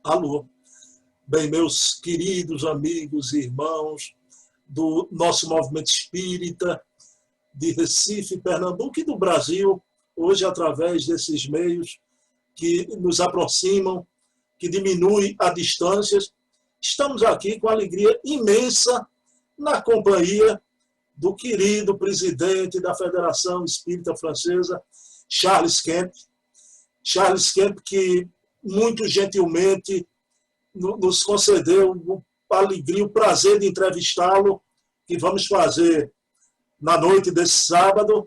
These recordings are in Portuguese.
Alô. Bem, meus queridos amigos e irmãos do nosso movimento espírita de Recife, Pernambuco e do Brasil, hoje através desses meios que nos aproximam, que diminuem as distâncias, estamos aqui com alegria imensa na companhia do querido presidente da Federação Espírita Francesa, Charles Kemp. Charles Kemp, que muito gentilmente nos concedeu a alegria, o prazer de entrevistá-lo, que vamos fazer na noite desse sábado.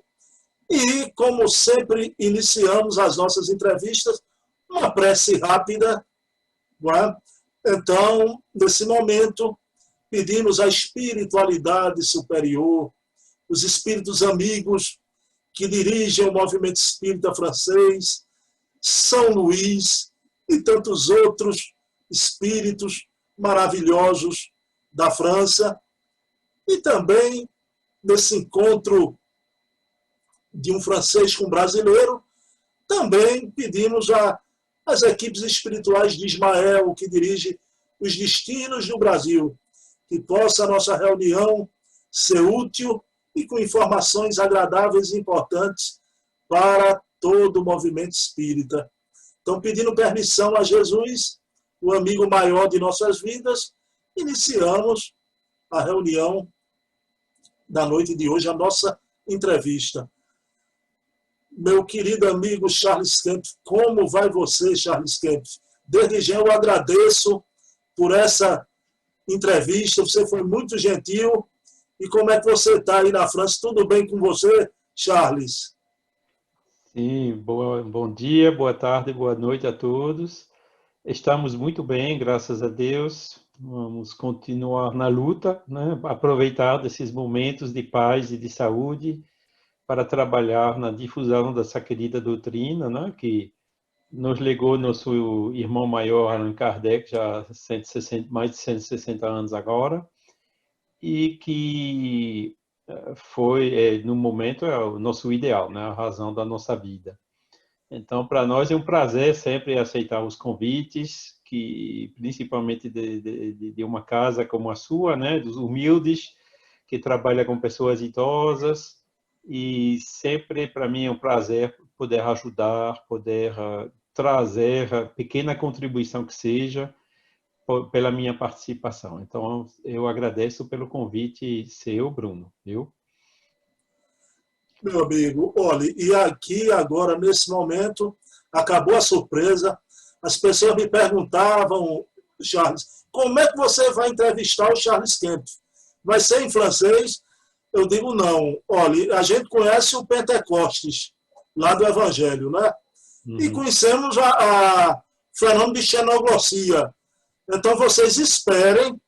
E, como sempre, iniciamos as nossas entrevistas, uma prece rápida. Não é? Então, nesse momento, pedimos à espiritualidade superior, os espíritos amigos que dirigem o movimento espírita francês, São Luís e tantos outros espíritos maravilhosos da França, e também nesse encontro de um francês com um brasileiro, também pedimos às equipes espirituais de Ismael, que dirige os destinos do Brasil, que possa a nossa reunião ser útil e com informações agradáveis e importantes para todo o movimento espírita. Então, pedindo permissão a Jesus, o amigo maior de nossas vidas, iniciamos a reunião da noite de hoje, a nossa entrevista. Meu querido amigo Charles Kemp, como vai você, Charles Kemp? Desde já eu agradeço por essa entrevista, você foi muito gentil. E como é que você está aí na França? Tudo bem com você, Charles? Sim, bom dia, boa tarde, boa noite a todos. Estamos muito bem, graças a Deus. Vamos continuar na luta, né? Aproveitar desses momentos de paz e de saúde para trabalhar na difusão dessa querida doutrina, né? Que nos legou nosso irmão maior, Allan Kardec, já há 160, mais de 160 anos agora, e que foi, no momento, é o nosso ideal, né? A razão da nossa vida. Então, para nós é um prazer sempre aceitar os convites, que principalmente de uma casa como a sua, né, dos humildes, que trabalha com pessoas idosas, e sempre para mim é um prazer poder ajudar, poder trazer a pequena contribuição que seja pela minha participação. Então, eu agradeço pelo convite seu, Bruno, viu? Meu amigo, olha, e aqui agora, nesse momento, acabou a surpresa. As pessoas me perguntavam, Charles, como é que você vai entrevistar o Charles Kemp? Vai ser em francês? Eu digo, não. Olha, a gente conhece o Pentecostes, lá do Evangelho, né? E conhecemos a fenômeno de xenoglossia. Então, vocês esperem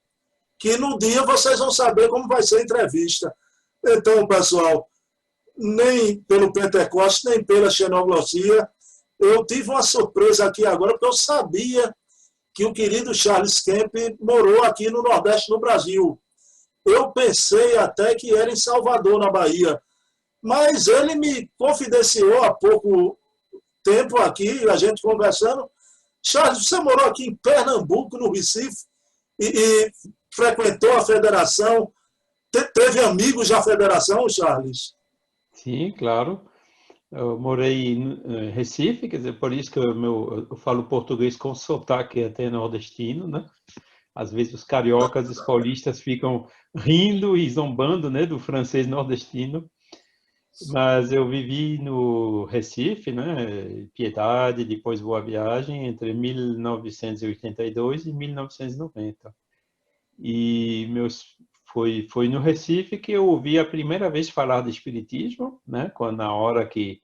que no dia vocês vão saber como vai ser a entrevista. Então, pessoal, nem pelo Pentecostes, nem pela xenoglossia. Eu tive uma surpresa aqui agora, porque eu sabia que o querido Charles Kemp morou aqui no Nordeste do Brasil. Eu pensei até que era em Salvador, na Bahia. Mas ele me confidenciou há pouco tempo aqui, a gente conversando. Charles, você morou aqui em Pernambuco, no Recife, e frequentou a federação. Teve amigos da federação, Charles? Sim, claro. Eu morei em Recife, quer dizer, por isso que eu falo português com sotaque até nordestino, né? Às vezes os cariocas e os paulistas ficam rindo e zombando, né, do francês nordestino. Mas eu vivi no Recife, né, Piedade, depois Boa Viagem, entre 1982 e 1990. E foi no Recife que eu ouvi a primeira vez falar de espiritismo, né? Quando na hora que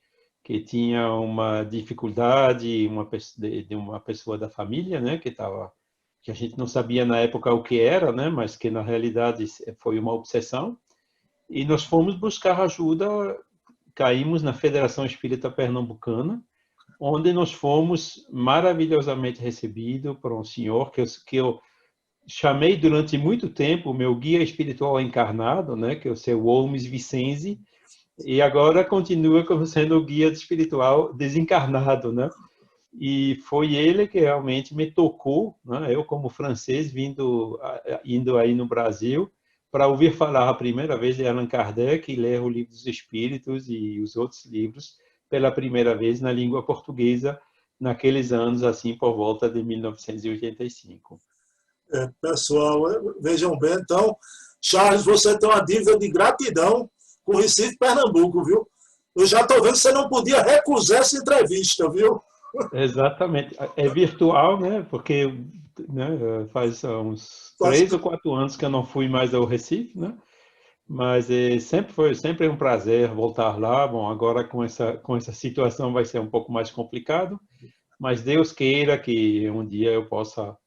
tinha uma dificuldade de uma pessoa da família, né? Que a gente não sabia na época o que era, né? Mas que na realidade foi uma obsessão. E nós fomos buscar ajuda, caímos na Federação Espírita Pernambucana, onde nós fomos maravilhosamente recebidos por um senhor que eu chamei durante muito tempo o meu guia espiritual encarnado, né, que é o seu Holmes Vicenzi, e agora continua como sendo o guia espiritual desencarnado, né? E foi ele que realmente me tocou, né? Eu como francês indo aí no Brasil para ouvir falar a primeira vez de Allan Kardec e ler o Livro dos Espíritos e os outros livros pela primeira vez na língua portuguesa naqueles anos assim por volta de 1985. Pessoal, vejam bem, então, Charles, você tem uma dívida de gratidão com o Recife, Pernambuco, viu? Eu já estou vendo que você não podia recusar essa entrevista, viu? Exatamente. É virtual, né? Porque, né, faz uns 3 ou 4 anos que eu não fui mais ao Recife, né? Mas sempre um prazer voltar lá. Bom, agora com essa situação vai ser um pouco mais complicado, mas Deus queira que um dia eu possa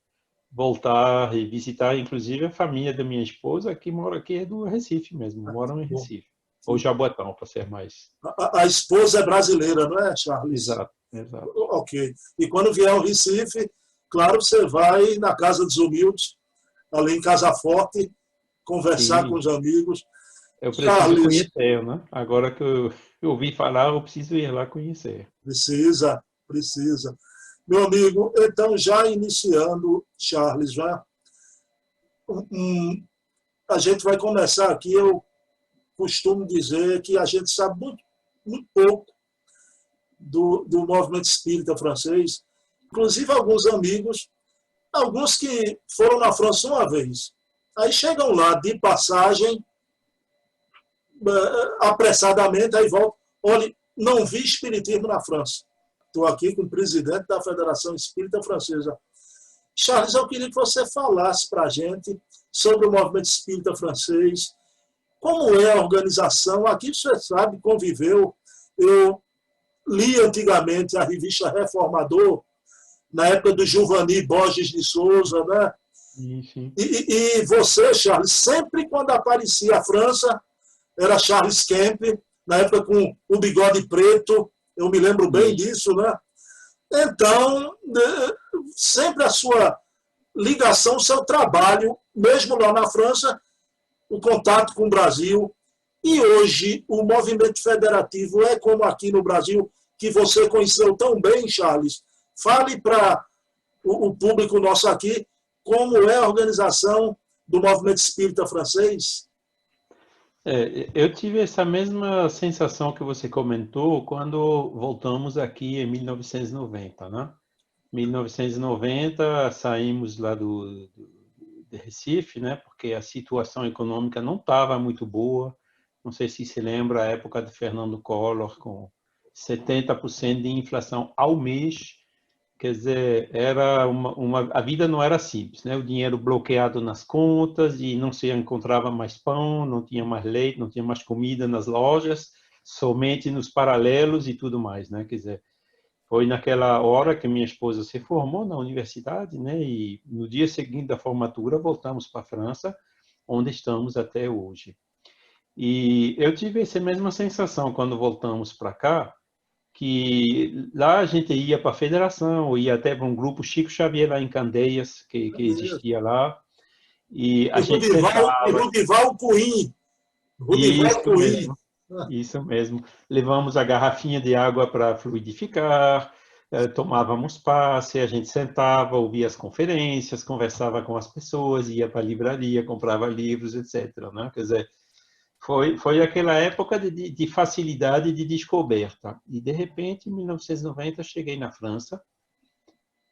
voltar e visitar, inclusive, a família da minha esposa, que mora aqui, é do Recife mesmo, moram em Bom, Recife. Ou Jaboatão, para ser mais... a esposa é brasileira, não é, Charles? Exato, exato. Ok. E quando vier ao Recife, claro, você vai na Casa dos Humildes, ali em Casa Forte, conversar com Sim, os amigos. eu preciso Charles, conhecer, né? Agora que eu ouvi falar, eu preciso ir lá conhecer. precisa, precisa. Meu amigo, então, já iniciando, Charles, já, a gente vai começar aqui. Eu costumo dizer que a gente sabe muito, muito pouco do movimento espírita francês. Inclusive, alguns amigos, alguns que foram na França uma vez, aí chegam lá de passagem, apressadamente, aí voltam. Olha, não vi espiritismo na França. Estou aqui com o presidente da Federação Espírita Francesa. Charles, eu queria que você falasse para a gente sobre o movimento espírita francês, como é a organização. Aqui você sabe, conviveu. Eu li antigamente a revista Reformador, na época do Giovanni Borges de Souza, né? Sim, sim. E você, Charles, sempre quando aparecia a França, era Charles Kemp, na época com o bigode preto, eu me lembro bem disso, né? Então, sempre a sua ligação, o seu trabalho, mesmo lá na França, o contato com o Brasil. E hoje, o movimento federativo é como aqui no Brasil, que você conheceu tão bem, Charles. Fale para o público nosso aqui como é a organização do movimento espírita francês. Eu tive essa mesma sensação que você comentou quando voltamos aqui em 1990, né? 1990 saímos lá de Recife, né? Porque a situação econômica não estava muito boa. Não sei se se lembra a época de Fernando Collor com 70% de inflação ao mês. Quer dizer, era a vida não era simples, né? O dinheiro bloqueado nas contas e não se encontrava mais pão, não tinha mais leite, não tinha mais comida nas lojas, somente nos paralelos e tudo mais, né? Quer dizer, foi naquela hora que minha esposa se formou na universidade, né? E no dia seguinte da formatura voltamos para a França, onde estamos até hoje. E eu tive essa mesma sensação quando voltamos para cá, que lá a gente ia para a federação, ou ia até para um grupo Chico Xavier lá em Candeias, que existia lá, e a gente E sentava, Rudival Coim. Rudival isso Coim. mesmo, isso mesmo. Levamos a garrafinha de água para fluidificar, tomávamos passe, a gente sentava, ouvia as conferências, conversava com as pessoas, ia para a livraria, comprava livros, etc. Né? Quer dizer, foi aquela época de facilidade de descoberta. E, de repente, em 1990, cheguei na França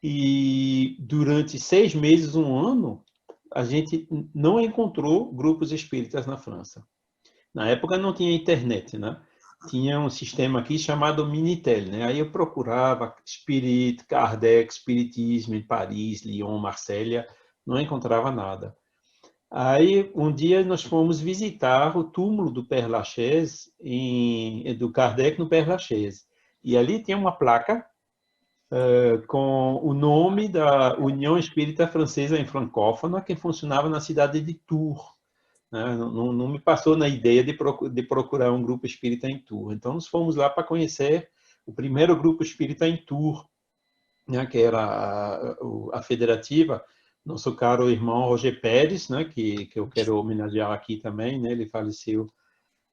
e, durante 6 meses, um ano, a gente não encontrou grupos espíritas na França. Na época não tinha internet, né? Tinha um sistema aqui chamado Minitel, né? Aí eu procurava Spirit, Kardec, Espiritismo em Paris, Lyon, Marselha, não encontrava nada. Aí, um dia, nós fomos visitar o túmulo do Père Lachaise, do Kardec no Père Lachaise. E ali tinha uma placa com o nome da União Espírita Francesa em Francófona, que funcionava na cidade de Tours. Né? Não me passou na ideia de procurar um grupo espírita em Tours. Então, nós fomos lá para conhecer o primeiro grupo espírita em Tours, né, que era a federativa, nosso caro irmão Roger Pérez, né, que eu quero homenagear aqui também, né, ele faleceu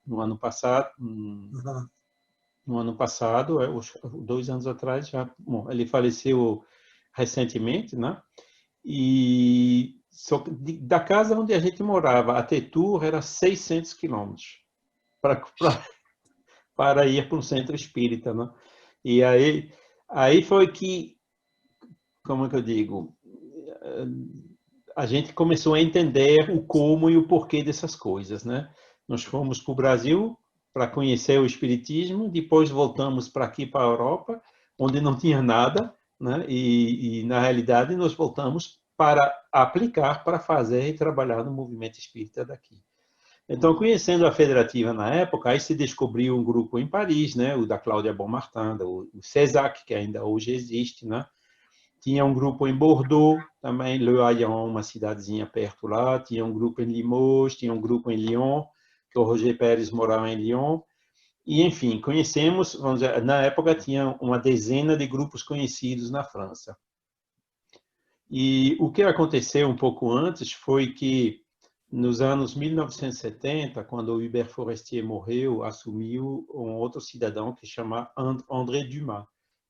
no ano passado, Uhum. no ano passado, 2 anos atrás, já, bom, ele faleceu recentemente, né? E só que da casa onde a gente morava até Tours era 600 quilômetros para ir para um centro espírita, né? E aí foi que, como é que eu digo, a gente começou a entender o como e o porquê dessas coisas, né? Nós fomos para o Brasil para conhecer o espiritismo, depois voltamos para aqui para a Europa, onde não tinha nada, né? E na realidade nós voltamos para aplicar, para fazer e trabalhar no movimento espírita daqui. Então, conhecendo a federativa na época, aí se descobriu um grupo em Paris, né? O da Cláudia Bonmartin, o CESAC, que ainda hoje existe, né? Tinha um grupo em Bordeaux, também, Le Haillon, uma cidadezinha perto lá. Tinha um grupo em Limoges, tinha um grupo em Lyon, que o Roger Pérez morava em Lyon. E, enfim, conhecemos, vamos dizer, na época tinha uma dezena de grupos conhecidos na França. E o que aconteceu um pouco antes foi que, nos anos 1970, quando o Hubert Forestier morreu, assumiu um outro cidadão que se chama André Dumas.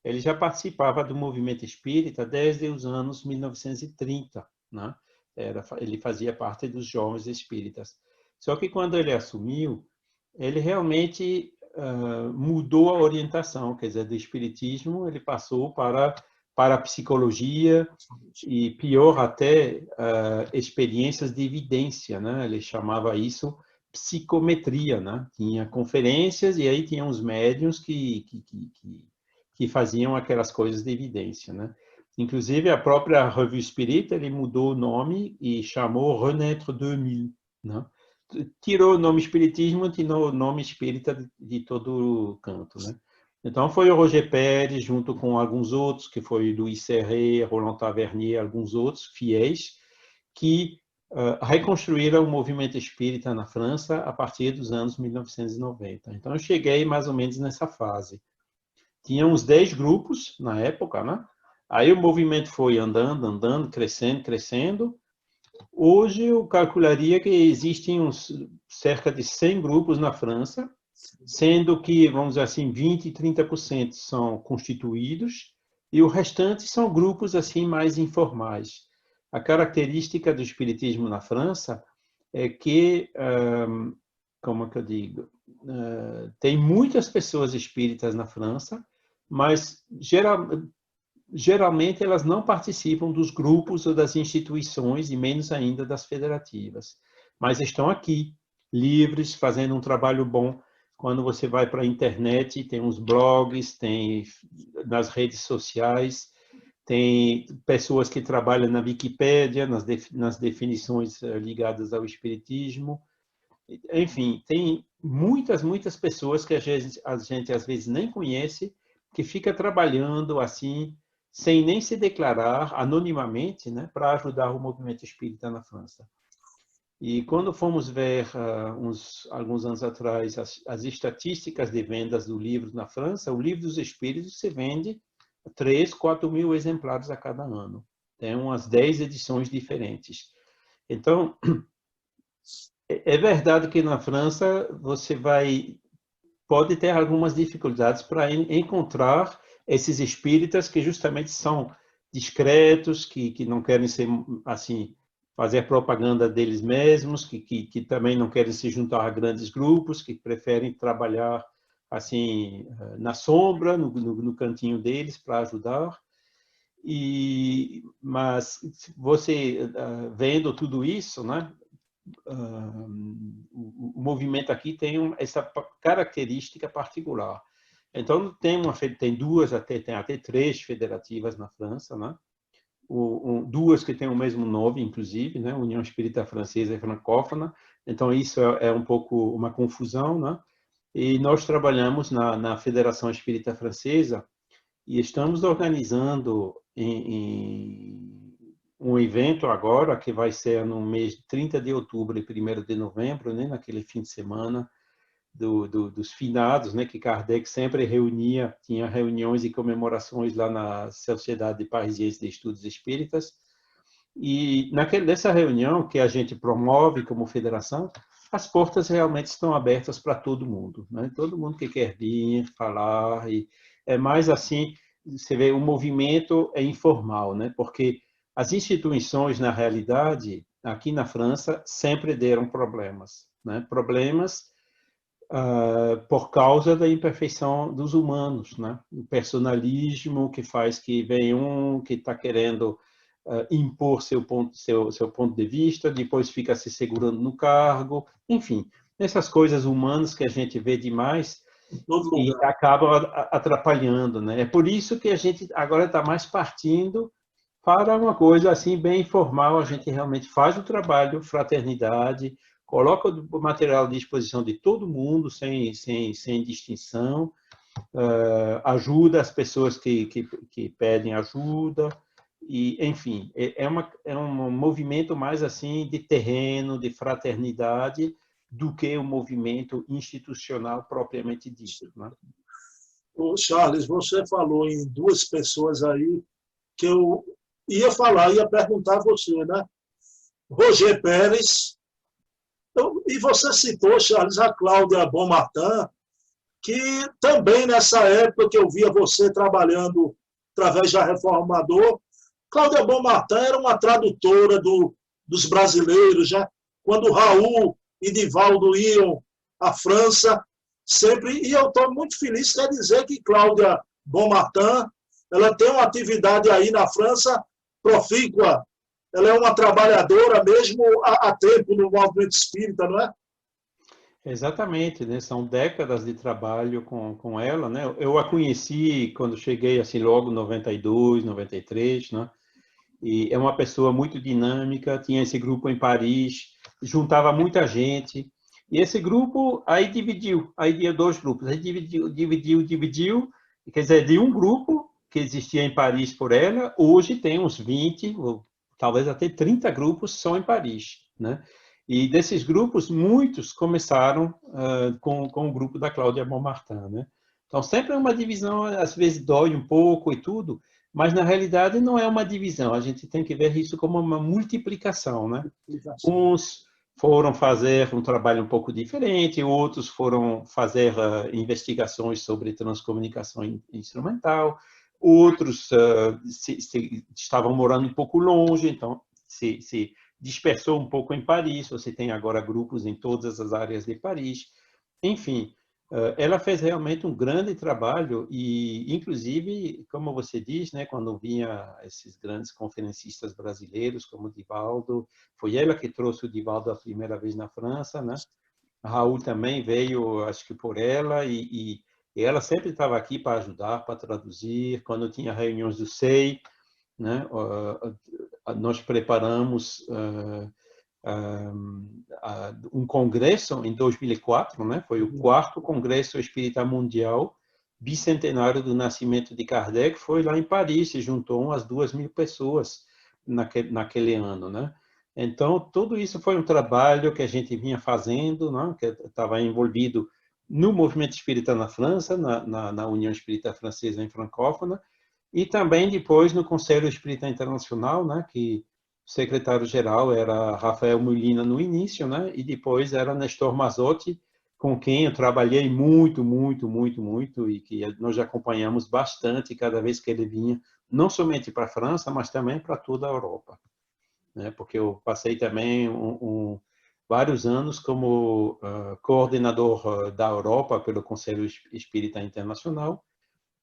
Ele já participava do movimento espírita desde os anos 1930, né? Ele fazia parte dos jovens espíritas. Só que quando ele assumiu, ele realmente mudou a orientação, quer dizer, do espiritismo ele passou para a psicologia e, pior até, experiências de evidência, né? Ele chamava isso psicometria, né? Tinha conferências e aí tinha uns médiuns que faziam aquelas coisas de evidência, né? Inclusive, a própria Revue Espírita, ele mudou o nome e chamou Renaître 2000, né? Tirou o nome espiritismo, tirou o nome espírita de todo canto, né? Então, foi o Roger Pérez, junto com alguns outros, que foi Louis Serré, Roland Tavernier, alguns outros fiéis, que reconstruíram o movimento espírita na França a partir dos anos 1990. Então, eu cheguei mais ou menos nessa fase. Tinha uns 10 grupos na época, né? Aí o movimento foi andando, andando, crescendo, crescendo. Hoje eu calcularia que existem cerca de 100 grupos na França, sendo que, vamos dizer assim, 20 e 30% são constituídos e o restante são grupos assim mais informais. A característica do espiritismo na França é que, como é que eu digo, tem muitas pessoas espíritas na França, mas geralmente elas não participam dos grupos ou das instituições, e menos ainda das federativas. Mas estão aqui, livres, fazendo um trabalho bom. Quando você vai para a internet, tem uns blogs, tem nas redes sociais, tem pessoas que trabalham na Wikipédia, nas definições ligadas ao espiritismo. Enfim, tem muitas pessoas que a gente às vezes nem conhece, que fica trabalhando assim, sem nem se declarar anonimamente, né, para ajudar o movimento espírita na França. E quando fomos ver, alguns anos atrás, as estatísticas de vendas do livro na França, o Livro dos Espíritos se vende 3, 4 mil exemplares a cada ano. Tem umas 10 edições diferentes. Então, é verdade que na França você pode ter algumas dificuldades para encontrar esses espíritas que justamente são discretos, que não querem ser assim, fazer propaganda deles mesmos, que também não querem se juntar a grandes grupos, que preferem trabalhar assim na sombra, no cantinho deles para ajudar. Mas você vendo tudo isso, né? O movimento aqui tem essa característica particular. Então tem duas, tem até 3 federativas na França, né? Duas que têm o mesmo nome, inclusive, né? União Espírita Francesa e Francófona. Então isso é um pouco uma confusão, né? E nós trabalhamos na Federação Espírita Francesa e estamos organizando um evento agora que vai ser no mês de 30 de outubro e 1º de novembro, né, naquele fim de semana dos finados, né, que Kardec sempre reunia, tinha reuniões e comemorações lá na Sociedade Parisiense de Estudos Espíritas. E nessa reunião que a gente promove como federação, as portas realmente estão abertas para todo mundo, né? Todo mundo que quer vir, falar, e é mais assim, você vê, o movimento é informal, né? Porque as instituições, na realidade, aqui na França, sempre deram problemas, né? Problemas por causa da imperfeição dos humanos, né? O personalismo que faz que vem um que está querendo impor seu ponto de vista, depois fica se segurando no cargo, enfim, essas coisas humanas que a gente vê demais Em todo e lugar. acabam atrapalhando, né? É por isso que a gente agora está mais partindo para uma coisa assim bem informal, a gente realmente faz o trabalho, fraternidade, coloca o material à disposição de todo mundo, sem distinção, ajuda as pessoas que pedem ajuda, e, enfim, é um movimento mais assim de terreno, de fraternidade, do que o movimento institucional propriamente dito, né? Ô, Charles, você falou em duas pessoas aí que eu ia falar, ia perguntar a você, né? Roger Pérez, e você citou, Charles, a Cláudia Bonmatán, que também nessa época que eu via você trabalhando através da Reformador, Cláudia Bonmatán era uma tradutora dos brasileiros, já quando Raul e Divaldo iam à França, sempre, e eu estou muito feliz, quer dizer que Cláudia Bonmatán, ela tem uma atividade aí na França profícua, ela é uma trabalhadora mesmo há tempo no movimento espírita, não é? Exatamente, né? São décadas de trabalho com ela, né? Eu a conheci quando cheguei, assim, logo em 92, 93, né? E é uma pessoa muito dinâmica, tinha esse grupo em Paris, juntava muita gente, e esse grupo aí dividiu, aí tinha dois grupos, aí dividiu, quer dizer, de um grupo que existia em Paris por ela, hoje tem uns 20, ou talvez até 30 grupos só em Paris, né? E desses grupos, muitos começaram com o grupo da Cláudia Bonmatán, né? Então, sempre é uma divisão, às vezes dói um pouco e tudo, mas na realidade não é uma divisão, a gente tem que ver isso como uma multiplicação, né? Uns foram fazer um trabalho um pouco diferente, outros foram fazer investigações sobre transcomunicação instrumental, outros estavam morando um pouco longe, então se dispersou um pouco em Paris, você tem agora grupos em todas as áreas de Paris, enfim, ela fez realmente um grande trabalho e, inclusive, como você diz, né, quando vinha esses grandes conferencistas brasileiros, como o Divaldo, foi ela que trouxe o Divaldo a primeira vez na França, né? A Raul também veio, acho que por ela, e ela sempre estava aqui para ajudar, para traduzir. Quando tinha reuniões do SEI, né, nós preparamos um congresso em 2004, né? Foi o quarto congresso espírita mundial bicentenário do nascimento de Kardec, foi lá em Paris, se juntou umas 2.000 pessoas naquele ano, né? Então, tudo isso foi um trabalho que a gente vinha fazendo, né? Que estava envolvido no movimento espírita na França, na União Espírita Francesa em Francófona, e também depois no Conselho Espírita Internacional, né? Que o secretário-geral era Rafael Molina no início, né? E depois era Nestor Mazotti, com quem eu trabalhei muito, muito, muito, muito, e que nós acompanhamos bastante cada vez que ele vinha, não somente para a França, mas também para toda a Europa, né? Porque eu passei também vários anos como coordenador da Europa pelo Conselho Espírita Internacional,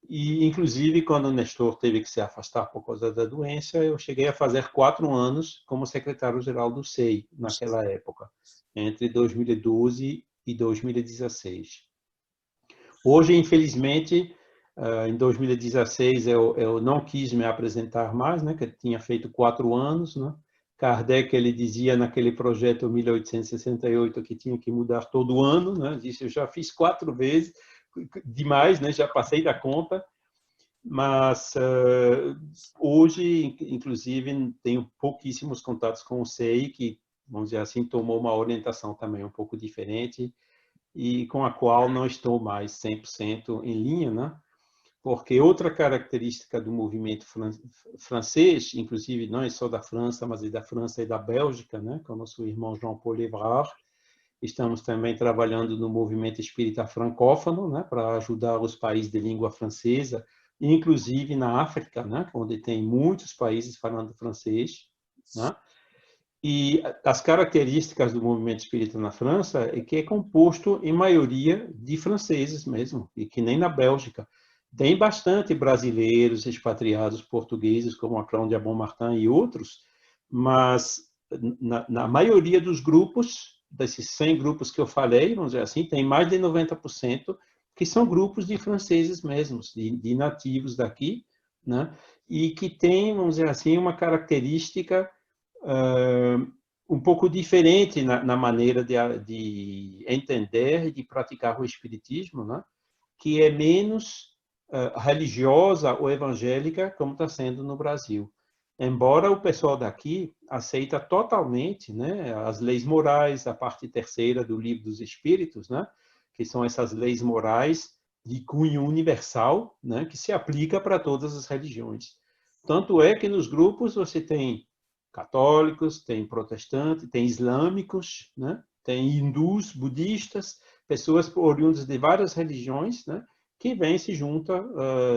e, inclusive, quando o Nestor teve que se afastar por causa da doença, eu cheguei a fazer 4 anos como secretário-geral do SEI, naquela época, entre 2012 e 2016. Hoje, infelizmente, em 2016, eu não quis me apresentar mais, né, que eu tinha feito 4 anos, né? Kardec, ele dizia naquele projeto 1868 que tinha que mudar todo ano, né? Disse, eu já fiz 4 vezes, demais, né? Já passei da conta, mas hoje, inclusive, tenho pouquíssimos contatos com o SEI, que, vamos dizer assim, tomou uma orientação também um pouco diferente e com a qual não estou mais 100% em linha, né? Porque outra característica do movimento francês, inclusive não é só da França, mas é da França e da Bélgica, né? Com o nosso irmão Jean-Paul Évrard, Estamos também trabalhando no movimento espírita francófono, né, para ajudar os países de língua francesa, inclusive na África, né, onde tem muitos países falando francês, né? E as características do movimento espírita na França é que é composto, em maioria, de franceses mesmo, e que nem na Bélgica. Tem bastante brasileiros, expatriados portugueses, como a Cláudia Bonmartin e outros, mas na maioria dos grupos, desses 100 grupos que eu falei, vamos dizer assim, tem mais de 90% que são grupos de franceses mesmos, de nativos daqui, né? E que tem, vamos dizer assim, uma característica um pouco diferente na maneira de entender e de praticar o espiritismo, né? Que é menos religiosa ou evangélica, como está sendo no Brasil. Embora o pessoal daqui aceita totalmente, né, as leis morais, a parte terceira do Livro dos Espíritos, né, que são essas leis morais de cunho universal, né, que se aplica para todas as religiões. Tanto é que nos grupos você tem católicos, tem protestantes, tem islâmicos, né, tem hindus, budistas, pessoas oriundas de várias religiões, né, que vêm e se juntam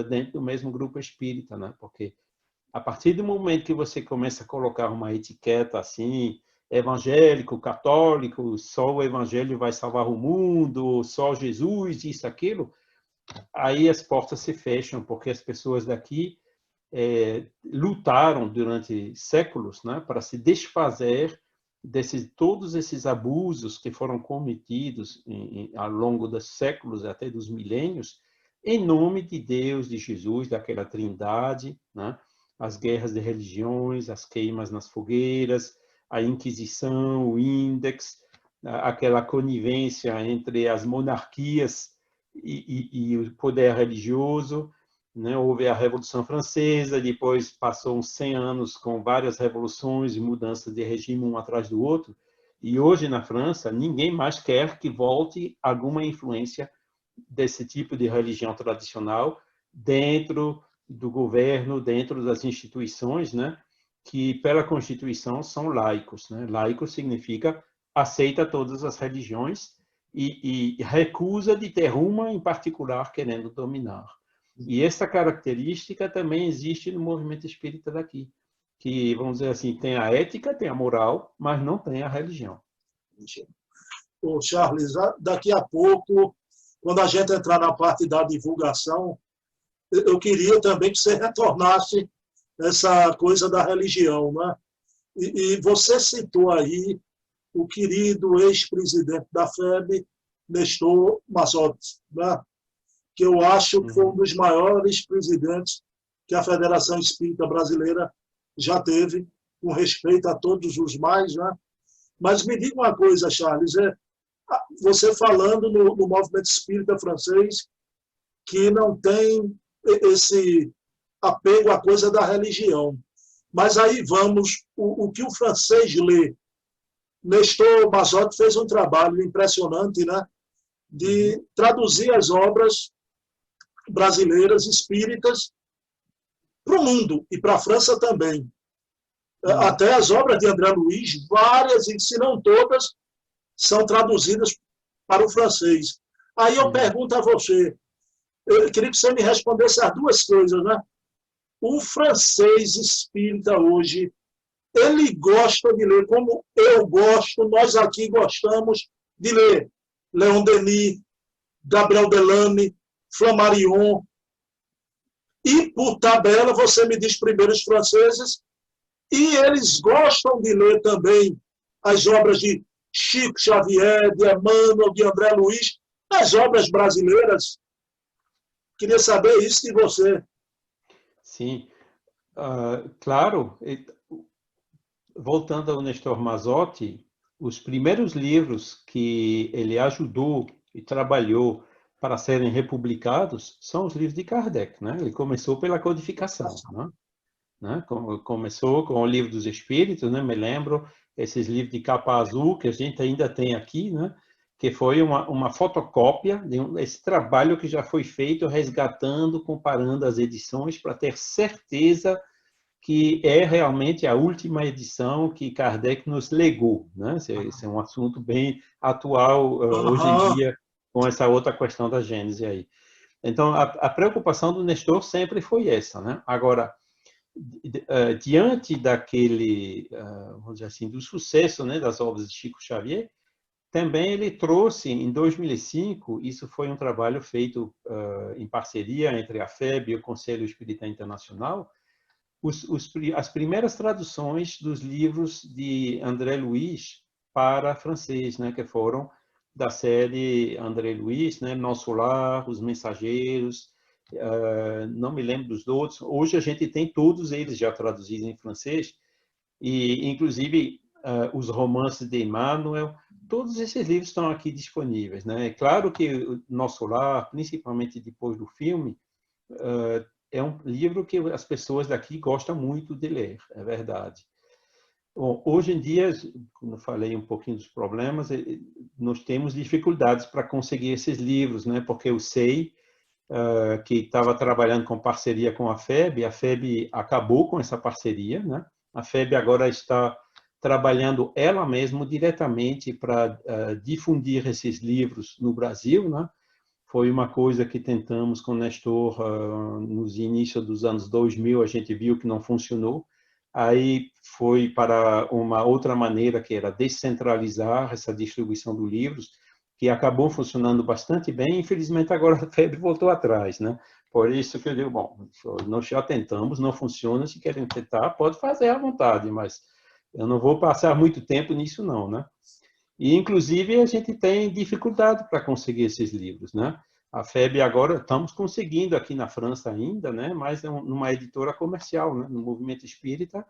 dentro do mesmo grupo espírita, né, porque a partir do momento que você começa a colocar uma etiqueta assim, evangélico, católico, só o evangelho vai salvar o mundo, só Jesus, isso, aquilo, aí as portas se fecham, porque as pessoas daqui lutaram durante séculos, né, para se desfazer todos esses abusos que foram cometidos ao longo dos séculos, até dos milênios, em nome de Deus, de Jesus, daquela trindade, né? As guerras de religiões, as queimas nas fogueiras, a Inquisição, o Índex, aquela conivência entre as monarquias e o poder religioso, né? Houve a Revolução Francesa, depois passou uns 100 anos com várias revoluções e mudanças de regime um atrás do outro, e hoje na França ninguém mais quer que volte alguma influência desse tipo de religião tradicional dentro do governo, dentro das instituições, né, que pela Constituição são laicos, né? Laico significa aceita todas as religiões e recusa de ter uma em particular querendo dominar. E essa característica também existe no movimento espírita daqui, que, vamos dizer assim, tem a ética, tem a moral, mas não tem a religião. Ô, Charles, daqui a pouco, quando a gente entrar na parte da divulgação, eu queria também que você retornasse essa coisa da religião, né? E você citou aí o querido ex-presidente da FEB, Nestor Mazotti, né? Que eu acho que foi um dos maiores presidentes que a Federação Espírita Brasileira já teve, com respeito a todos os mais, né? Mas me diga uma coisa, Charles, você falando no movimento espírita francês que não tem esse apego à coisa da religião. Mas aí vamos, o que o francês lê. Nestor Mazotti fez um trabalho impressionante, né, de traduzir as obras brasileiras espíritas para o mundo e para a França também. Até as obras de André Luiz, várias, e se não todas, são traduzidas para o francês. Aí eu pergunto a você, eu queria que você me respondesse as duas coisas, né? O francês espírita hoje, ele gosta de ler, como eu gosto, nós aqui gostamos de ler Leon Denis, Gabriel Delany, Flammarion. E, por tabela, você me diz primeiro os franceses, e eles gostam de ler também as obras de Chico Xavier, de Emmanuel, de André Luiz, as obras brasileiras. Queria saber isso de você. Sim, claro. Voltando ao Nestor Mazotti, os primeiros livros que ele ajudou e trabalhou para serem republicados são os livros de Kardec, né? Ele começou pela codificação, né? Começou com o Livro dos Espíritos, né? Me lembro esses livros de capa azul que a gente ainda tem aqui, né? Que foi uma fotocópia desse trabalho que já foi feito resgatando, comparando as edições para ter certeza que é realmente a última edição que Kardec nos legou, né? Esse é um assunto bem atual hoje em Aham. dia, com essa outra questão da Gênese aí. Então, a preocupação do Nestor sempre foi essa, né? Agora, diante daquele, vamos dizer assim, do sucesso, né, das obras de Chico Xavier, também ele trouxe, em 2005, isso foi um trabalho feito em parceria entre a FEB e o Conselho Espírita Internacional, as primeiras traduções dos livros de André Luiz para francês, né, que foram da série André Luiz, né, Nosso Lar, Os Mensageiros, não me lembro dos outros. Hoje a gente tem todos eles já traduzidos em francês, e inclusive os romances de Emmanuel, todos esses livros estão aqui disponíveis, né? É claro que o Nosso Lar, principalmente depois do filme, é um livro que as pessoas daqui gostam muito de ler, é verdade. Bom, hoje em dia, como eu falei um pouquinho dos problemas, nós temos dificuldades para conseguir esses livros, né? Porque eu sei que estava trabalhando com parceria com a FEB acabou com essa parceria, né? A FEB agora está trabalhando ela mesma diretamente para difundir esses livros no Brasil, né? Foi uma coisa que tentamos com o Nestor nos inícios dos anos 2000, a gente viu que não funcionou. Aí foi para uma outra maneira, que era descentralizar essa distribuição dos livros, que acabou funcionando bastante bem. Infelizmente, agora a febre voltou atrás, né? Por isso que eu digo, bom, nós já tentamos, não funciona, se querem tentar, pode fazer à vontade, mas eu não vou passar muito tempo nisso não, né? E, inclusive, a gente tem dificuldade para conseguir esses livros, né? A FEB agora, estamos conseguindo aqui na França ainda, né? Mas é numa editora comercial, né? No Movimento Espírita,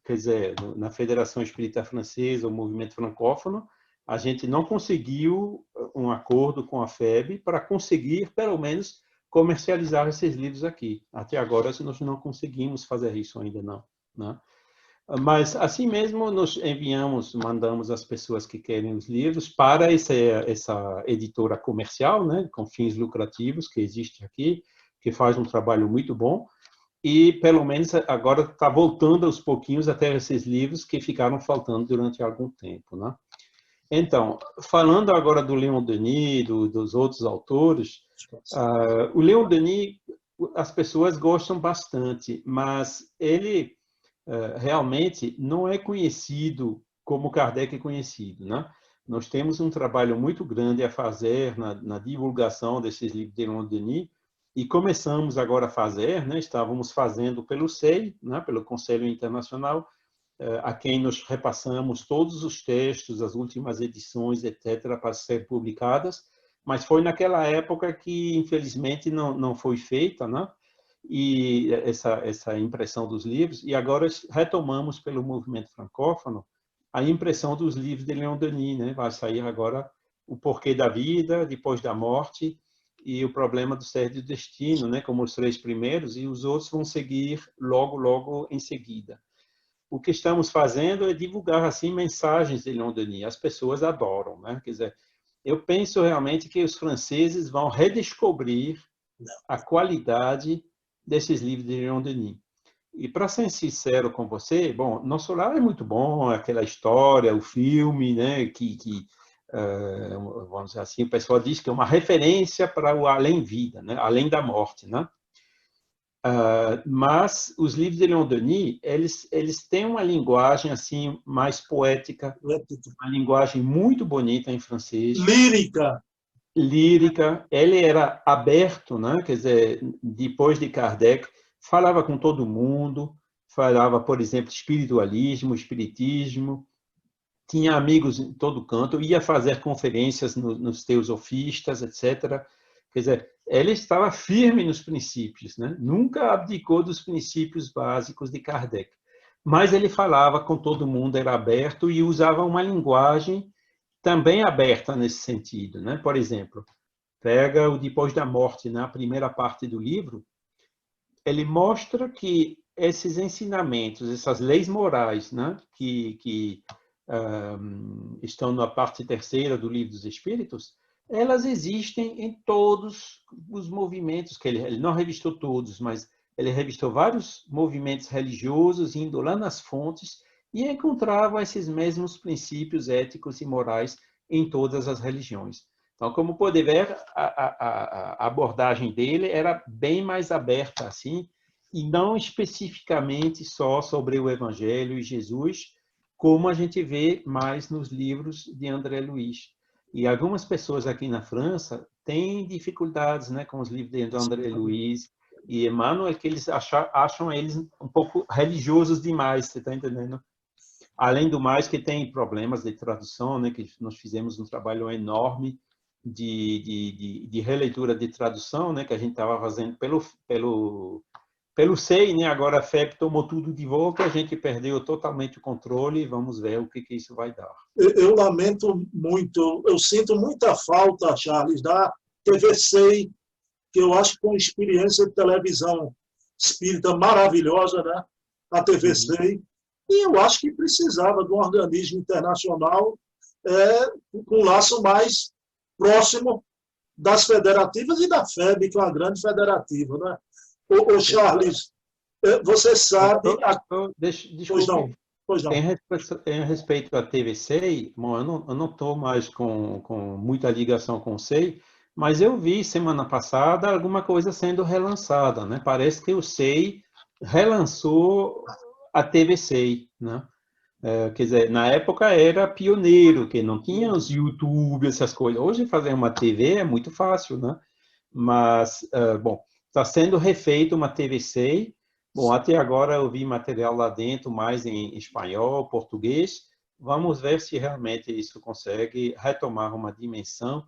quer dizer, na Federação Espírita Francesa, o Movimento Francófono, a gente não conseguiu um acordo com a FEB para conseguir, pelo menos, comercializar esses livros aqui. Até agora, nós não conseguimos fazer isso ainda não, né? Mas, assim mesmo, nós mandamos as pessoas que querem os livros para essa editora comercial, né, com fins lucrativos, que existe aqui, que faz um trabalho muito bom, e, pelo menos, agora está voltando aos pouquinhos até esses livros que ficaram faltando durante algum tempo, né? Então, falando agora do Leon Denis, dos outros autores, o Leon Denis, as pessoas gostam bastante, mas ele realmente não é conhecido como Kardec é conhecido, né? Nós temos um trabalho muito grande a fazer na divulgação desses livros de Leon Denis, e começamos agora a fazer, né? Estávamos fazendo pelo SEI, né? Pelo Conselho Internacional, a quem nós repassamos todos os textos, as últimas edições, etc., para ser publicadas, mas foi naquela época que, infelizmente, não foi feita, né? E essa impressão dos livros, e agora retomamos pelo movimento francófono a impressão dos livros de Leon Denis, né? Vai sair agora O Porquê da Vida, Depois da Morte, e O Problema do Ser e do Destino, né? Como os 3 primeiros, e os outros vão seguir logo em seguida. O que estamos fazendo é divulgar assim mensagens de Leon Denis. As pessoas adoram, né? Quer dizer, eu penso realmente que os franceses vão redescobrir a qualidade desses livros de Leon Denis. E, para ser sincero com você, bom, Nosso Lar é muito bom, aquela história, o filme, né, vamos dizer assim, o pessoal diz que é uma referência para o além-vida, né, além da morte, né? Mas os livros de Leon Denis, eles têm uma linguagem assim mais poética, uma linguagem muito bonita em francês, Lírica. lírica. Ele era aberto, né? Quer dizer, depois de Kardec, falava com todo mundo, falava, por exemplo, espiritualismo, espiritismo, tinha amigos em todo canto, ia fazer conferências nos teosofistas, etc. Quer dizer, ele estava firme nos princípios, né? Nunca abdicou dos princípios básicos de Kardec. Mas ele falava com todo mundo, era aberto e usava uma linguagem também aberta nesse sentido, né? Por exemplo, pega o Depois da Morte, na primeira parte do livro, ele mostra que esses ensinamentos, essas leis morais, né, que estão na parte terceira do Livro dos Espíritos, elas existem em todos os movimentos, que ele não revistou todos, mas Ele revistou vários movimentos religiosos, indo lá nas fontes, e encontrava esses mesmos princípios éticos e morais em todas as religiões. Então, como pode ver, a abordagem dele era bem mais aberta assim, e não especificamente só sobre o Evangelho e Jesus, como a gente vê mais nos livros de André Luiz. E algumas pessoas aqui na França têm dificuldades, né, com os livros de André Luiz e Emmanuel, que eles acham eles um pouco religiosos demais, você está entendendo? Além do mais, que tem problemas de tradução, né, que nós fizemos um trabalho enorme de releitura de tradução, né, que a gente estava fazendo pelo SEI, né, agora a FEP tomou tudo de volta, a gente perdeu totalmente o controle e vamos ver o que isso vai dar. Eu lamento muito, eu sinto muita falta, Charles, da TV SEI, que eu acho que foi uma experiência de televisão espírita maravilhosa, né? A TV SEI. E eu acho que precisava de um organismo internacional com um laço mais próximo das federativas e da FEB, que é uma grande federativa, né? Ô Charles, você sabe... Desculpe. Pois não. Em respeito à TV SEI, bom, eu não estou mais com muita ligação com o SEI, mas eu vi semana passada alguma coisa sendo relançada, né? Parece que o SEI relançou a TV SEI, né? Quer dizer, na época era pioneiro, que não tinha os YouTube, essas coisas. Hoje fazer uma TV é muito fácil, né? Mas, bom, está sendo refeito uma TV SEI. Bom, até agora eu vi material lá dentro, mais em espanhol, português. Vamos ver se realmente isso consegue retomar uma dimensão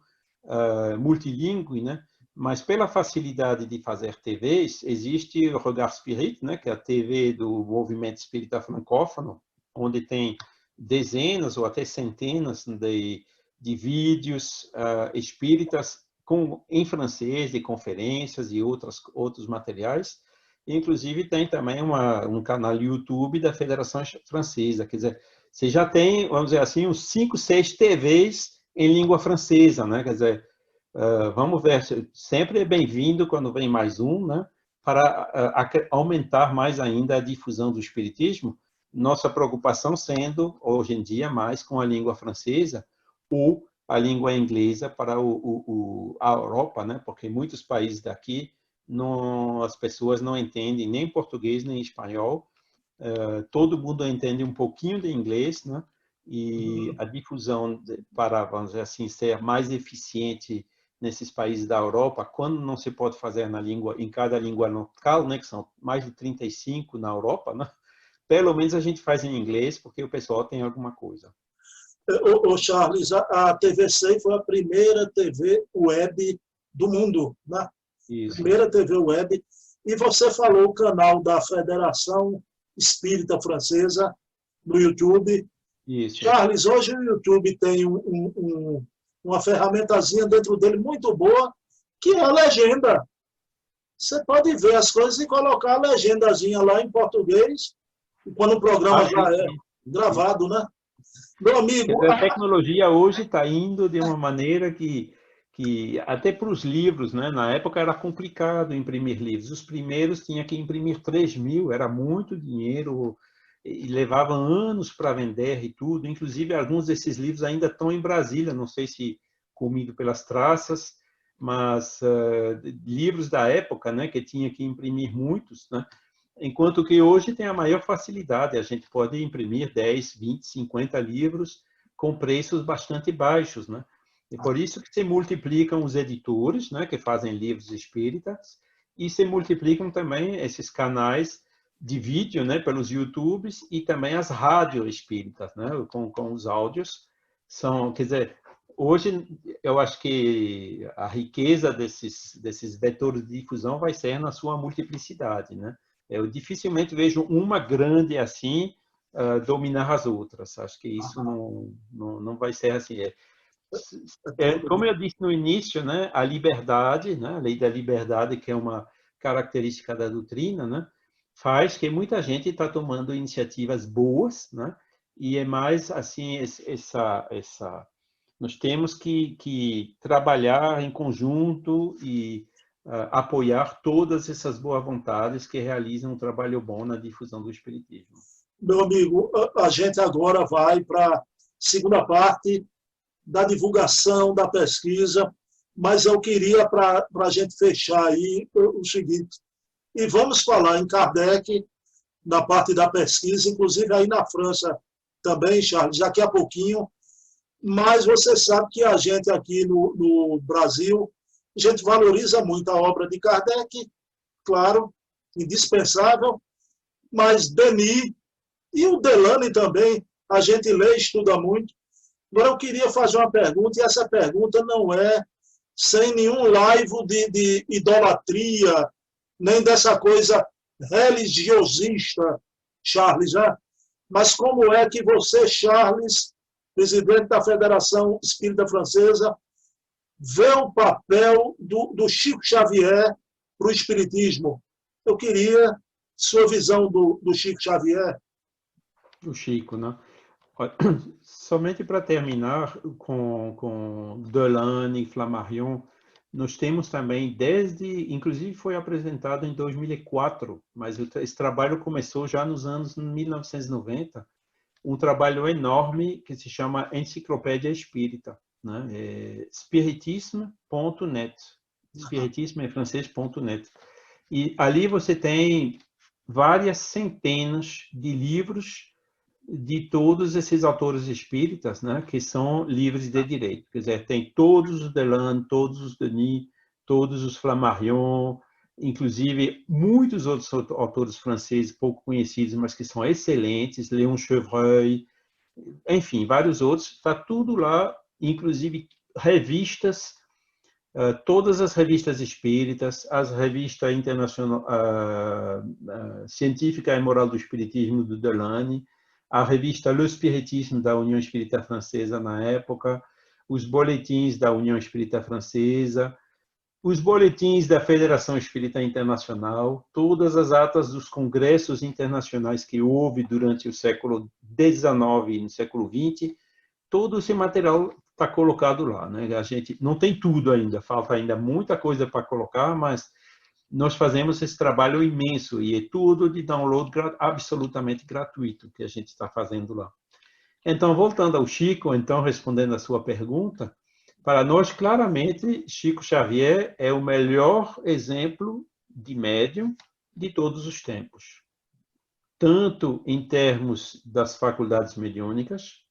multilingüe, né? Mas pela facilidade de fazer TVs, existe o Regard Spirit, né? Que é a TV do Movimento Espírita Francófono, onde tem dezenas ou até centenas de vídeos espíritas em francês, de conferências e outros materiais. Inclusive, tem também um canal YouTube da Federação Francesa. Quer dizer, você já tem, vamos dizer assim, uns 5, 6 TVs em língua francesa, né? Quer dizer, vamos ver, sempre é bem-vindo quando vem mais um, né? Para aumentar mais ainda a difusão do espiritismo. Nossa preocupação sendo, hoje em dia, mais com a língua francesa ou a língua inglesa para a Europa, né? Porque muitos países daqui as pessoas não entendem nem português nem espanhol. Todo mundo entende um pouquinho de inglês, né? E a difusão para, vamos dizer assim, ser mais eficiente nesses países da Europa, quando não se pode fazer em cada língua local, né? Que são mais de 35 na Europa, né? Pelo menos a gente faz em inglês, porque o pessoal tem alguma coisa. Ô Charles, a TV SEI foi a primeira TV web do mundo, né? Isso. Primeira TV web. E você falou o canal da Federação Espírita Francesa no YouTube. Isso. Charles, hoje o YouTube tem uma ferramentazinha dentro dele muito boa, que é a legenda. Você pode ver as coisas e colocar a legendazinha lá em português, quando o programa já é gravado, né? Meu amigo... A tecnologia hoje está indo de uma maneira que até para os livros, né? Na época era complicado imprimir livros. Os primeiros tinha que imprimir 3.000, era muito dinheiro e levava anos para vender e tudo. Inclusive, alguns desses livros ainda estão em Brasília, não sei se comido pelas traças, mas livros da época, né? Que tinha que imprimir muitos, né? Enquanto que hoje tem a maior facilidade, a gente pode imprimir 10, 20, 50 livros com preços bastante baixos, né? E por isso que se multiplicam os editores, né, que fazem livros espíritas, e se multiplicam também esses canais de vídeo, né, pelos YouTubes e também as rádios espíritas, né, com os áudios. Quer dizer, hoje eu acho que a riqueza desses vetores de difusão vai ser na sua multiplicidade, né? Eu dificilmente vejo uma grande assim dominar as outras. Acho que isso não vai ser assim. Como eu disse no início, né, a liberdade, né, a lei da liberdade, que é uma característica da doutrina, né, faz que muita gente está tomando iniciativas boas, né, e é mais assim nós temos que trabalhar em conjunto e apoiar todas essas boas vontades que realizam um trabalho bom na difusão do espiritismo. Meu amigo, a gente agora vai para a segunda parte da divulgação, da pesquisa, mas eu queria, para a gente fechar aí, o seguinte, e vamos falar em Kardec, na parte da pesquisa, inclusive aí na França também, Charles, daqui a pouquinho, mas você sabe que a gente aqui no Brasil, a gente valoriza muito a obra de Kardec, claro, indispensável, mas Denis e o Delany também, a gente lê e estuda muito. Agora eu queria fazer uma pergunta, e essa pergunta não é sem nenhum laivo de idolatria, nem dessa coisa religiosista, Charles, né? Mas como é que você, Charles, presidente da Federação Espírita Francesa, vê o papel do Chico Xavier para o Espiritismo? Eu queria sua visão do Chico Xavier. O Chico, né? Somente para terminar com Delany e Flammarion, nós temos também, inclusive foi apresentado em 2004, mas esse trabalho começou já nos anos 1990, um trabalho enorme que se chama Enciclopédia Espírita, né? Spiritisme.net, Spiritisme em francês.net. E ali você tem várias centenas de livros de todos esses autores espíritas, né, que são livres de direito. Quer dizer, tem todos os Delany, todos os Denis, todos os Flammarion, inclusive muitos outros autores franceses pouco conhecidos, mas que são excelentes, Léon Chevreuil, enfim, vários outros. Está tudo lá, inclusive revistas, todas as revistas espíritas, as revistas internacional, Científica e Moral do Espiritismo, do Delany, a revista Le Spiritisme da União Espírita Francesa na época, os boletins da União Espírita Francesa, os boletins da Federação Espírita Internacional, todas as atas dos congressos internacionais que houve durante o século XIX e no século XX, todo esse material está colocado lá, né? A gente não tem tudo ainda, falta ainda muita coisa para colocar, mas nós fazemos esse trabalho imenso e é tudo de download absolutamente gratuito que a gente está fazendo lá. Então, voltando ao Chico, então, respondendo a sua pergunta, para nós, claramente, Chico Xavier é o melhor exemplo de médium de todos os tempos. Tanto em termos das faculdades mediúnicas,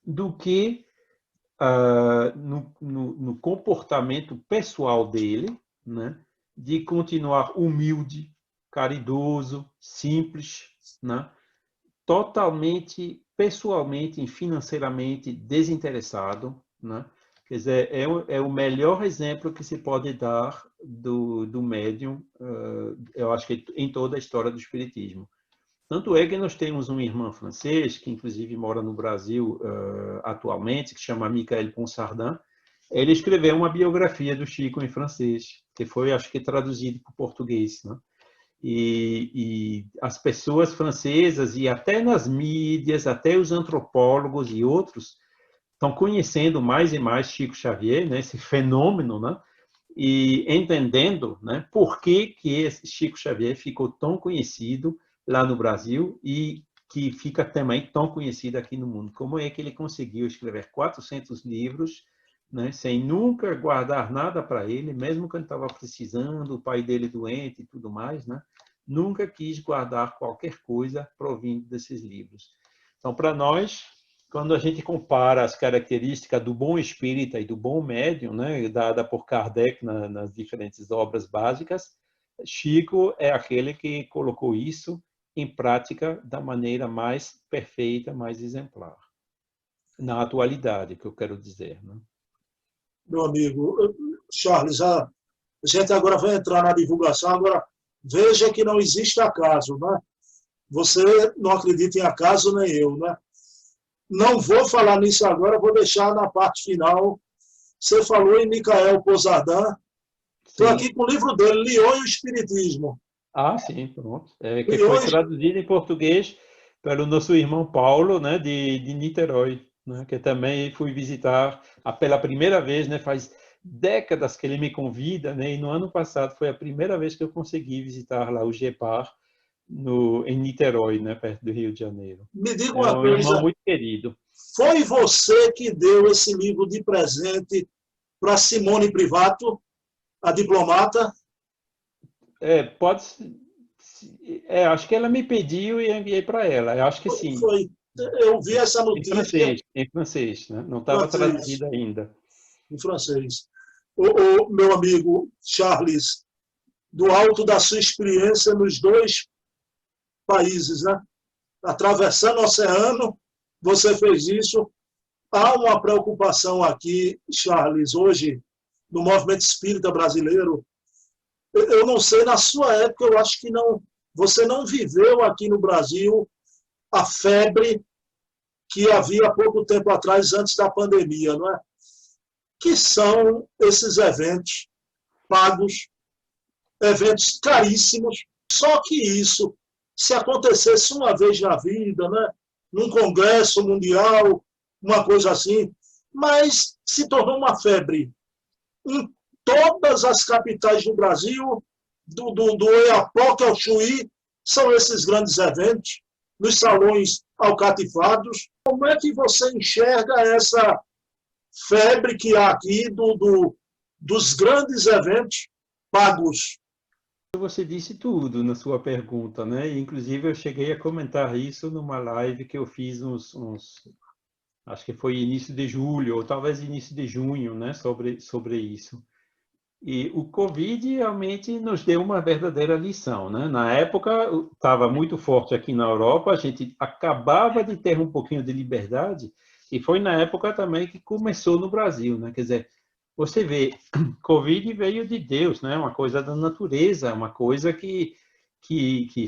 do que no comportamento pessoal dele, né? De continuar humilde, caridoso, simples, né? Totalmente, pessoalmente e financeiramente desinteressado, né? Quer dizer, é o melhor exemplo que se pode dar do médium, eu acho que em toda a história do Espiritismo. Tanto é que nós temos um irmão francês, que inclusive mora no Brasil atualmente, que se chama Michael Ponsardin. Ele escreveu uma biografia do Chico em francês, que foi, acho que, traduzido para o português, né? E as pessoas francesas, e até nas mídias, até os antropólogos e outros, estão conhecendo mais e mais Chico Xavier, né? Esse fenômeno, né? E entendendo, né, por que esse Chico Xavier ficou tão conhecido lá no Brasil e que fica também tão conhecido aqui no mundo. Como é que ele conseguiu escrever 400 livros, né, sem nunca guardar nada para ele, mesmo quando estava precisando, o pai dele doente e tudo mais, né, nunca quis guardar qualquer coisa provindo desses livros. Então, para nós, quando a gente compara as características do bom espírita e do bom médium, né, dada por Kardec nas diferentes obras básicas, Chico é aquele que colocou isso em prática da maneira mais perfeita, mais exemplar. Na atualidade, que eu quero dizer, né? Meu amigo Charles, a gente agora vai entrar na divulgação. Agora, veja que não existe acaso, né? Você não acredita em acaso, nem eu, né? Não vou falar nisso agora, vou deixar na parte final. Você falou em Michael Ponsardin. Estou aqui com o livro dele, Lyon e o Espiritismo. Ah, sim, pronto. Que foi traduzido em português pelo nosso irmão Paulo, né, de Niterói, né, que também fui visitar pela primeira vez, né, faz décadas que ele me convida, né? E no ano passado foi a primeira vez que eu consegui visitar lá o GEPAR em Niterói, né? Perto do Rio de Janeiro. Me diga É uma um irmão coisa, muito querido. foi você que deu esse livro de presente para Simone Privato, a diplomata? Pode. Acho que ela me pediu e eu enviei para ela. Eu acho que sim. Foi. Eu vi essa notícia Em francês, né? Não em estava francês. traduzida ainda. Em francês. O meu amigo Charles, do alto da sua experiência nos dois países, né? Atravessando o oceano, você fez isso. Há uma preocupação aqui, Charles, hoje, no movimento espírita brasileiro. Eu não sei, na sua época, eu acho que não, você não viveu aqui no Brasil a febre que havia há pouco tempo atrás, antes da pandemia, não é? Que são esses eventos pagos, eventos caríssimos. Só que isso, se acontecesse uma vez na vida, né, num congresso mundial, uma coisa assim, mas se tornou uma febre em todas as capitais do Brasil, do Oiapoque ao Chuí, são esses grandes eventos, nos salões alcatifados. Como é que você enxerga essa febre que há aqui dos grandes eventos pagos? Você disse tudo na sua pergunta, né? Inclusive, eu cheguei a comentar isso numa live que eu fiz acho que foi início de julho, ou talvez início de junho, né? Sobre isso. E o Covid realmente nos deu uma verdadeira lição, né? Na época, estava muito forte aqui na Europa, a gente acabava de ter um pouquinho de liberdade, e foi na época também que começou no Brasil, né? Quer dizer, você vê, Covid veio de Deus, né? Uma coisa da natureza, uma coisa que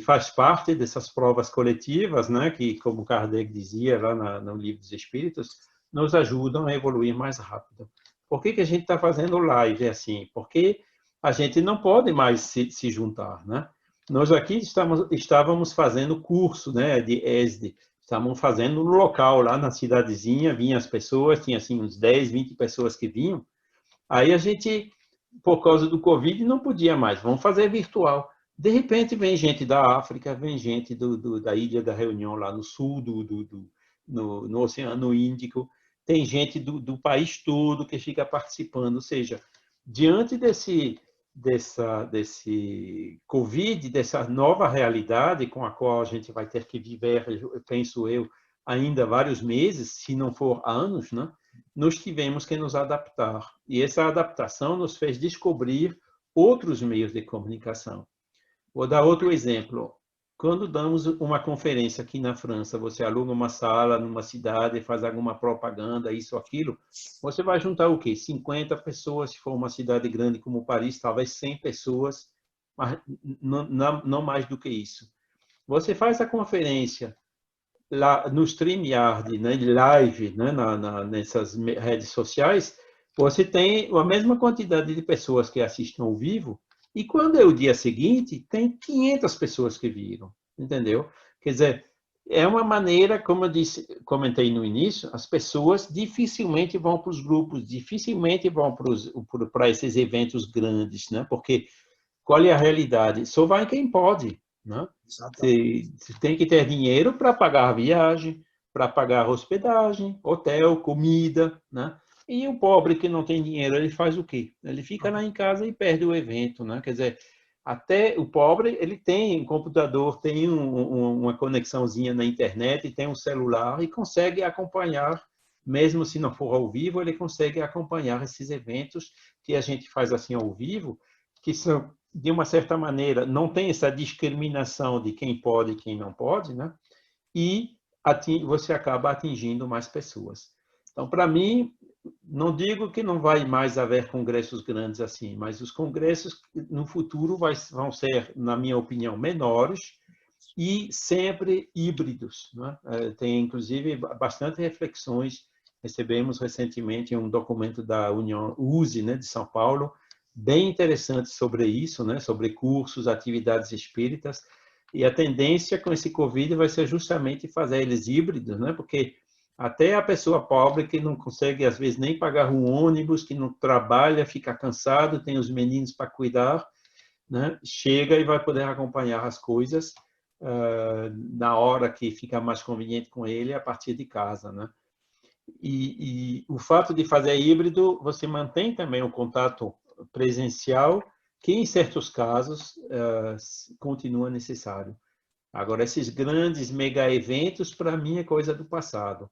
faz parte dessas provas coletivas, né? Que, como Kardec dizia lá no Livro dos Espíritos, nos ajudam a evoluir mais rápido. Por que a gente está fazendo live assim? Porque a gente não pode mais se juntar, né? Nós aqui estávamos fazendo curso, né, de ESD, estávamos fazendo no local, lá na cidadezinha, vinham as pessoas, tinha assim uns 10, 20 pessoas que vinham. Aí a gente, por causa do Covid, não podia mais, vamos fazer virtual. De repente vem gente da África, vem gente da Ilha da Reunião, lá no sul, no Oceano Índico, tem gente do país todo que fica participando. Ou seja, diante desse Covid, dessa nova realidade com a qual a gente vai ter que viver, penso eu, ainda vários meses, se não for anos, né? Nós tivemos que nos adaptar. E essa adaptação nos fez descobrir outros meios de comunicação. Vou dar outro exemplo. Quando damos uma conferência aqui na França, você aluga uma sala numa cidade, faz alguma propaganda, isso, aquilo, você vai juntar o quê? 50 pessoas, se for uma cidade grande como Paris, talvez 100 pessoas, mas não mais do que isso. Você faz a conferência lá no StreamYard, né, live, né, nessas redes sociais, você tem a mesma quantidade de pessoas que assistem ao vivo, e quando é o dia seguinte, tem 500 pessoas que viram, entendeu? Quer dizer, é uma maneira, como eu disse, comentei no início, as pessoas dificilmente vão para os grupos, dificilmente vão para esses eventos grandes, né? Porque qual é a realidade? Só vai quem pode, né? Você tem que ter dinheiro para pagar a viagem, para pagar a hospedagem, hotel, comida, né? E o pobre que não tem dinheiro, ele faz o quê? Ele fica lá em casa e perde o evento, né? Quer dizer, até o pobre, ele tem um computador, tem uma conexãozinha na internet, tem um celular e consegue acompanhar, mesmo se não for ao vivo, ele consegue acompanhar esses eventos que a gente faz assim ao vivo, que são, de uma certa maneira, não tem essa discriminação de quem pode e quem não pode, né? E você acaba atingindo mais pessoas. Então, para mim, não digo que não vai mais haver congressos grandes assim, mas os congressos no futuro vão ser, na minha opinião, menores e sempre híbridos, né? Tem, inclusive, bastante reflexões. Recebemos recentemente um documento da União USE, né, de São Paulo, bem interessante sobre isso, né, sobre cursos, atividades espíritas, e a tendência com esse Covid vai ser justamente fazer eles híbridos, né, porque Até a pessoa pobre que não consegue, às vezes, nem pagar um ônibus, que não trabalha, fica cansado, tem os meninos para cuidar, né? Chega e vai poder acompanhar as coisas na hora que fica mais conveniente com ele, a partir de casa, né? E o fato de fazer híbrido, você mantém também o contato presencial, que em certos casos continua necessário. Agora, esses grandes mega eventos, para mim, é coisa do passado.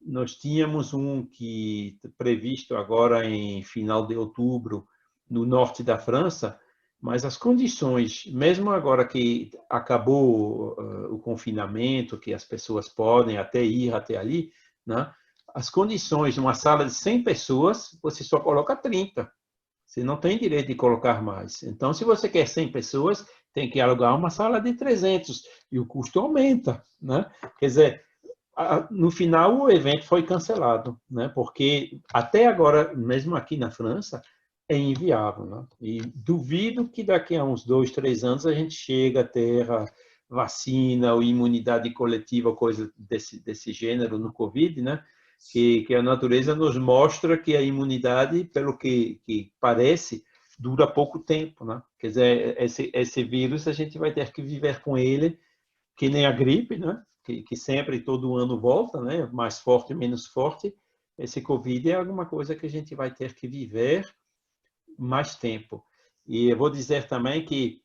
Nós tínhamos um que previsto agora em final de outubro, no norte da França, mas as condições, mesmo agora que acabou o confinamento, que as pessoas podem até ir até ali, né? As condições de uma sala de 100 pessoas, você só coloca 30. Você não tem direito de colocar mais. Então, se você quer 100 pessoas, tem que alugar uma sala de 300 e o custo aumenta, né? Quer dizer, no final o evento foi cancelado, né? Porque até agora, mesmo aqui na França, é inviável, né? E duvido que daqui a uns 2, 3 anos a gente chegue a ter a vacina ou imunidade coletiva, coisa desse gênero no Covid, né? Que a natureza nos mostra que a imunidade, pelo que parece, dura pouco tempo, né? Quer dizer, esse vírus a gente vai ter que viver com ele, que nem a gripe, né? Que sempre, todo ano volta, né? Mais forte, menos forte. Esse Covid é alguma coisa que a gente vai ter que viver mais tempo. E eu vou dizer também que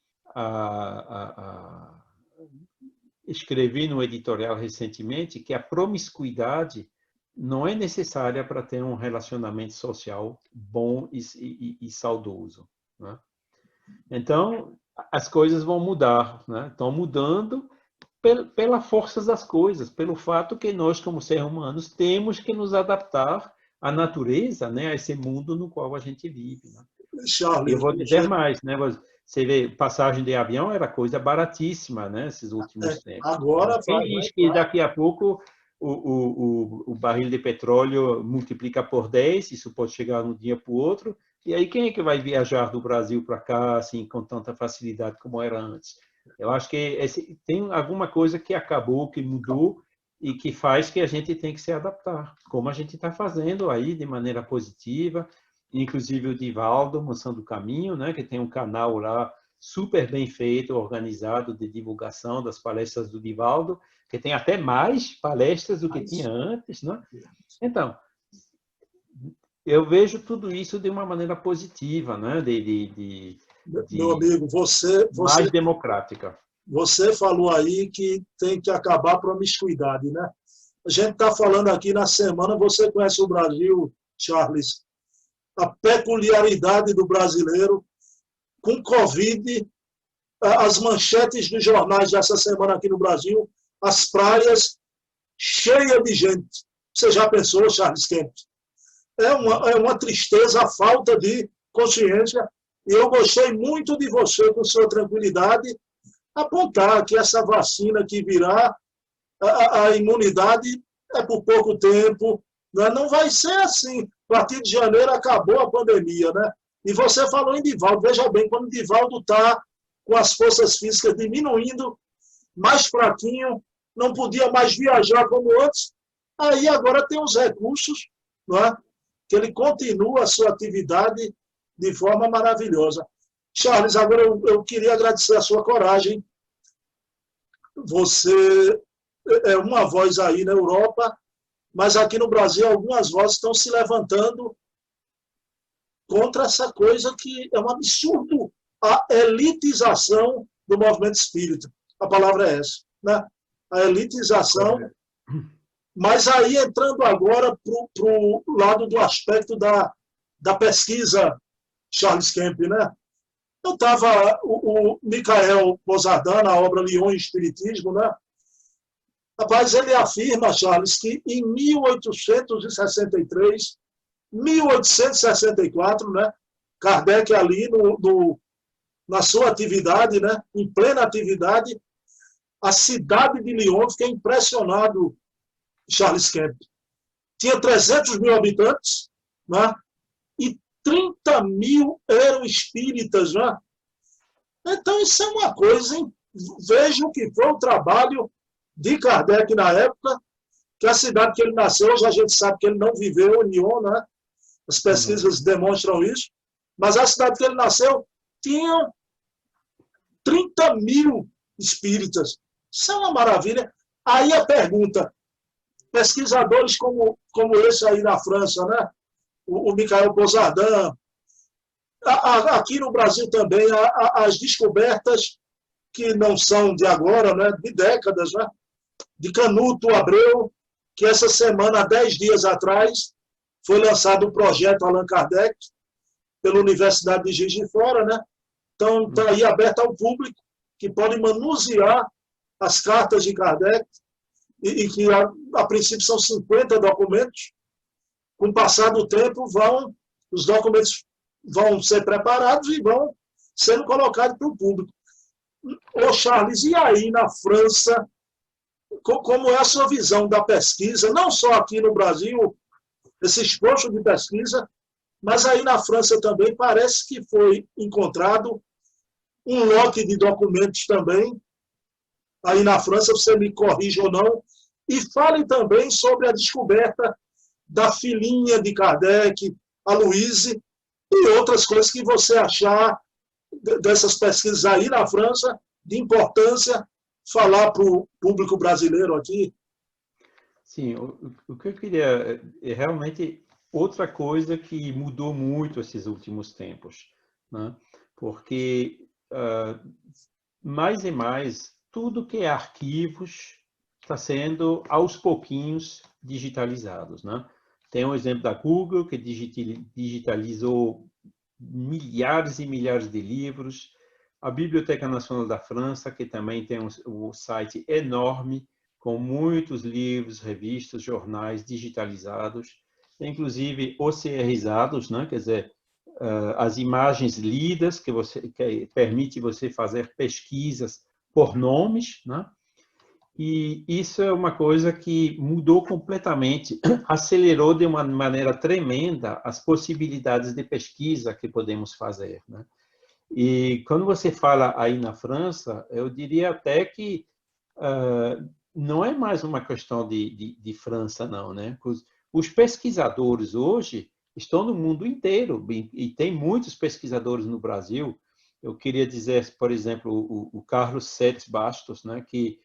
escrevi no editorial recentemente que a promiscuidade não é necessária para ter um relacionamento social bom e saudoso, né? Então, as coisas vão mudar, né? Estão mudando pela força das coisas, pelo fato que nós, como seres humanos, temos que nos adaptar à natureza, né? A esse mundo no qual a gente vive, né? Charles, eu vou dizer mais, né? Você vê, passagem de avião era coisa baratíssima, né? Esses últimos tempos. agora Quem vai diz que daqui a pouco o barril de petróleo multiplica por 10, isso pode chegar de um dia para o outro, e aí quem é que vai viajar do Brasil para cá assim com tanta facilidade como era antes? Eu acho que tem alguma coisa que acabou, que mudou e que faz que a gente tem que se adaptar, como a gente está fazendo aí de maneira positiva. Inclusive o Divaldo, Mostrando o Caminho, né, que tem um canal lá super bem feito, organizado, de divulgação das palestras do Divaldo, que tem até mais palestras do que tinha antes, né? Então, eu vejo tudo isso de uma maneira positiva, né? Meu amigo, mais democrática. Você falou aí que tem que acabar a promiscuidade, né? A gente está falando aqui na semana, você conhece o Brasil, Charles, a peculiaridade do brasileiro com Covid, as manchetes dos jornais dessa semana aqui no Brasil, as praias cheias de gente. Você já pensou, Charles Kemp? É uma tristeza a falta de consciência. E eu gostei muito de você, com sua tranquilidade, apontar que essa vacina que virá, a imunidade é por pouco tempo, né? Não vai ser assim. A partir de janeiro acabou a pandemia, né? E você falou em Divaldo. Veja bem, quando Divaldo está com as forças físicas diminuindo, mais fraquinho, não podia mais viajar como antes, aí agora tem os recursos, não é? Que ele continua a sua atividade de forma maravilhosa. Charles, agora eu queria agradecer a sua coragem. Você é uma voz aí na Europa, mas aqui no Brasil algumas vozes estão se levantando contra essa coisa que é um absurdo, a elitização do movimento espírita. A palavra é essa, né? A elitização. Mas aí, entrando agora para o lado do aspecto da pesquisa, Charles Kemp, né? Eu estava, o Michael Pozardin, na obra Lyon e Espiritismo, né? Rapaz, ele afirma, Charles, que em 1863, 1864, né? Kardec ali na sua atividade, né? Em plena atividade, a cidade de Lyon, fiquei impressionado, Charles Kemp. Tinha 300 mil habitantes, né? E 30 mil eram espíritas, né? Então, isso é uma coisa, hein? Vejam que foi o trabalho de Kardec na época, que a cidade que ele nasceu, hoje a gente sabe que ele não viveu em Lyon, né? As pesquisas demonstram isso, mas a cidade que ele nasceu tinha 30 mil espíritas. Isso é uma maravilha. Aí a pergunta, pesquisadores como esse aí na França, né? O Michael Bozardin, aqui no Brasil também, as descobertas que não são de agora, né? De décadas, né? De Canuto Abreu, que essa semana, há 10 dias atrás, foi lançado o projeto Allan Kardec, pela Universidade de Juiz de Fora, né? Então, está aí aberto ao público, que pode manusear as cartas de Kardec, e que, a princípio, são 50 documentos. Com o passar do tempo, os documentos vão ser preparados e vão sendo colocados para o público. Ô, Charles, e aí na França, como é a sua visão da pesquisa, não só aqui no Brasil, esse esforço de pesquisa, mas aí na França também parece que foi encontrado um lote de documentos também, aí na França, você me corrige ou não, e fale também sobre a descoberta da filhinha de Kardec, a Louise, e outras coisas que você achar dessas pesquisas aí na França, de importância, falar para o público brasileiro aqui. Sim, o que eu queria é realmente outra coisa que mudou muito esses últimos tempos, né? Porque mais e mais tudo que é arquivos está sendo aos pouquinhos digitalizados, né? Tem um exemplo da Google que digitalizou milhares e milhares de livros, a Biblioteca Nacional da França, que também tem um site enorme com muitos livros, revistas, jornais digitalizados, inclusive OCRizados, né? Quer dizer, as imagens lidas que permite você fazer pesquisas por nomes, né? E isso é uma coisa que mudou completamente, acelerou de uma maneira tremenda as possibilidades de pesquisa que podemos fazer, né? E quando você fala aí na França, eu diria até que não é mais uma questão de França, não, né? Os pesquisadores hoje estão no mundo inteiro e tem muitos pesquisadores no Brasil. Eu queria dizer, por exemplo, o Carlos Setes Bastos, né? Que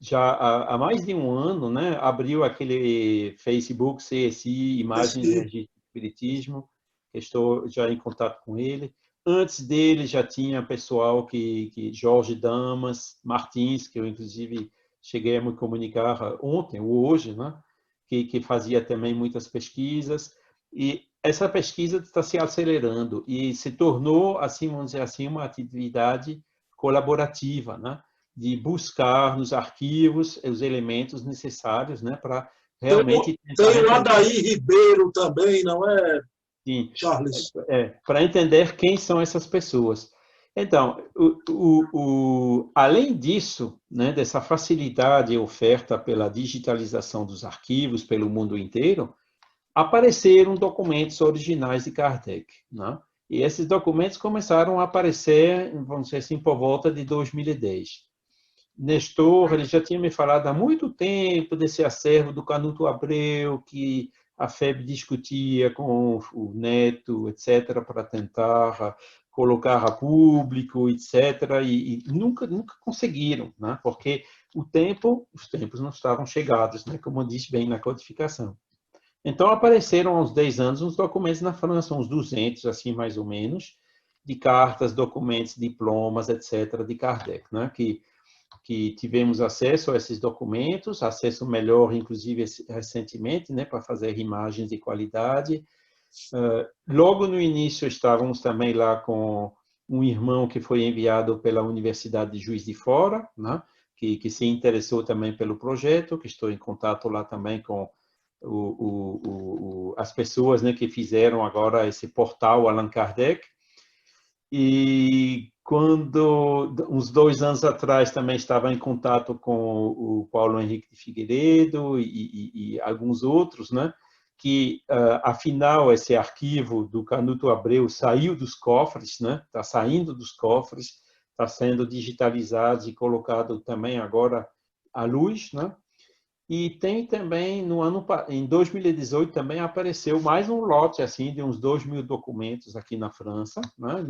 já há mais de um ano, né? Abriu aquele Facebook CSI, Imagens e Registro do Espiritismo. Estou já em contato com ele. Antes dele já tinha pessoal que Jorge Damas, Martins, que eu inclusive cheguei a me comunicar ontem ou hoje, né? Que fazia também muitas pesquisas. E essa pesquisa está se acelerando e se tornou, assim, vamos dizer assim, uma atividade colaborativa, né? De buscar nos arquivos os elementos necessários, né? Para realmente tentar tem o Adair Ribeiro também, não é, sim, Charles? para entender quem são essas pessoas. Então, além disso, né, dessa facilidade oferta pela digitalização dos arquivos pelo mundo inteiro, apareceram documentos originais de Kardec, né? E esses documentos começaram a aparecer, vamos dizer assim, por volta de 2010. Nestor, ele já tinha me falado há muito tempo desse acervo do Canuto Abreu, que a FEB discutia com o Neto, etc., para tentar colocar a público, etc., e nunca conseguiram, né? Porque os tempos não estavam chegados, né? Como diz bem na codificação. Então, apareceram aos 10 anos uns documentos na França, uns 200, assim, mais ou menos, de cartas, documentos, diplomas, etc., de Kardec, né? Que tivemos acesso a esses documentos, acesso melhor, inclusive, recentemente, né, para fazer imagens de qualidade. Logo no início, estávamos também lá com um irmão que foi enviado pela Universidade de Juiz de Fora, né, que se interessou também pelo projeto, que estou em contato lá também com as pessoas, né, que fizeram agora esse portal Allan Kardec. E quando, uns 2 anos atrás, também estava em contato com o Paulo Henrique de Figueiredo e alguns outros, né? Que, afinal, esse arquivo do Canuto Abreu saiu dos cofres, né? Está saindo dos cofres, está sendo digitalizado e colocado também agora à luz, né? E tem também, em 2018, também apareceu mais um lote assim, de uns 2.000 documentos aqui na França, né?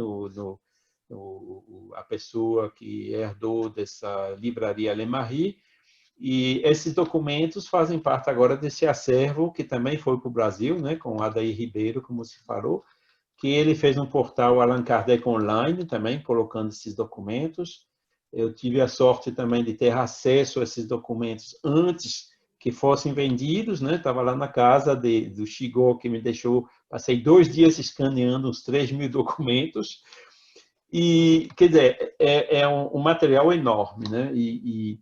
A pessoa que herdou dessa livraria Le Marie. E esses documentos fazem parte agora desse acervo, que também foi para o Brasil, né? Com Adair Ribeiro, como se falou, que ele fez um portal Allan Kardec Online também, colocando esses documentos. Eu tive a sorte também de ter acesso a esses documentos antes que fossem vendidos, né? Estava lá na casa do Chigo, que me deixou, passei 2 dias escaneando uns 3.000 documentos, e, quer dizer, é um material enorme, né? E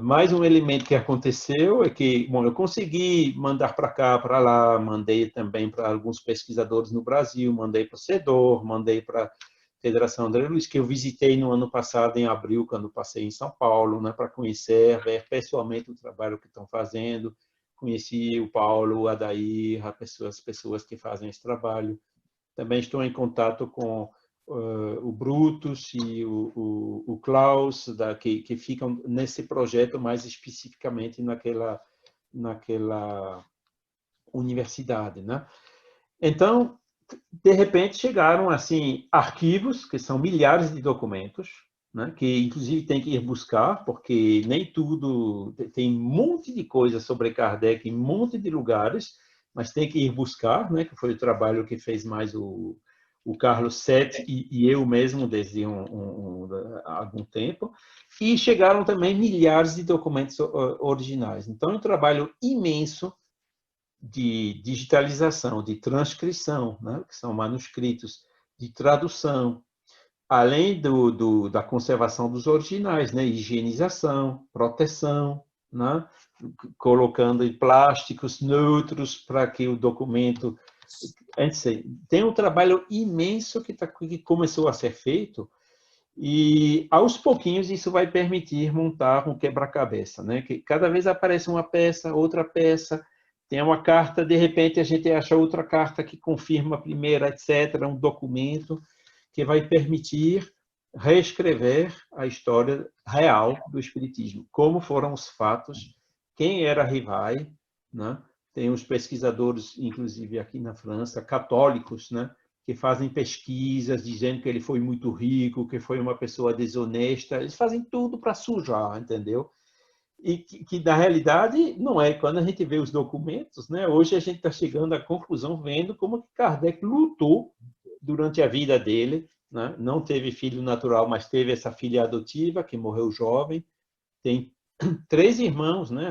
mais um elemento que aconteceu é que, bom, eu consegui mandar para cá, para lá, mandei também para alguns pesquisadores no Brasil, mandei para o CEDOR, mandei para a Federação André Luiz, que eu visitei no ano passado, em abril, quando passei em São Paulo, né, para conhecer, ver pessoalmente o trabalho que estão fazendo. Conheci o Paulo, o Adair, as pessoas que fazem esse trabalho. Também estou em contato com o Brutus e o Klaus, que ficam nesse projeto mais especificamente naquela universidade, né? Então, de repente, chegaram assim arquivos, que são milhares de documentos, né? Que inclusive tem que ir buscar, porque nem tudo... Tem um monte de coisa sobre Kardec em um monte de lugares, mas tem que ir buscar, né? Que foi o trabalho que fez mais o Carlos Sete e eu mesmo desde algum tempo, e chegaram também milhares de documentos originais. Então, é um trabalho imenso de digitalização, de transcrição, né, que são manuscritos, de tradução, além da conservação dos originais, né, higienização, proteção, né, colocando em plásticos neutros para que o documento... Tem um trabalho imenso que começou a ser feito, e aos pouquinhos isso vai permitir montar um quebra-cabeça, né? Que cada vez aparece uma peça, outra peça, tem uma carta, de repente a gente acha outra carta que confirma a primeira, etc., um documento que vai permitir reescrever a história real do Espiritismo, como foram os fatos, quem era Rivai, né? Tem uns pesquisadores, inclusive aqui na França, católicos, né? Que fazem pesquisas dizendo que ele foi muito rico, que foi uma pessoa desonesta. Eles fazem tudo para sujar, entendeu? E que, na realidade, não é. Quando a gente vê os documentos, né? Hoje a gente está chegando à conclusão, vendo como que Kardec lutou durante a vida dele, né? Não teve filho natural, mas teve essa filha adotiva, que morreu jovem. Tem 3 irmãos, né?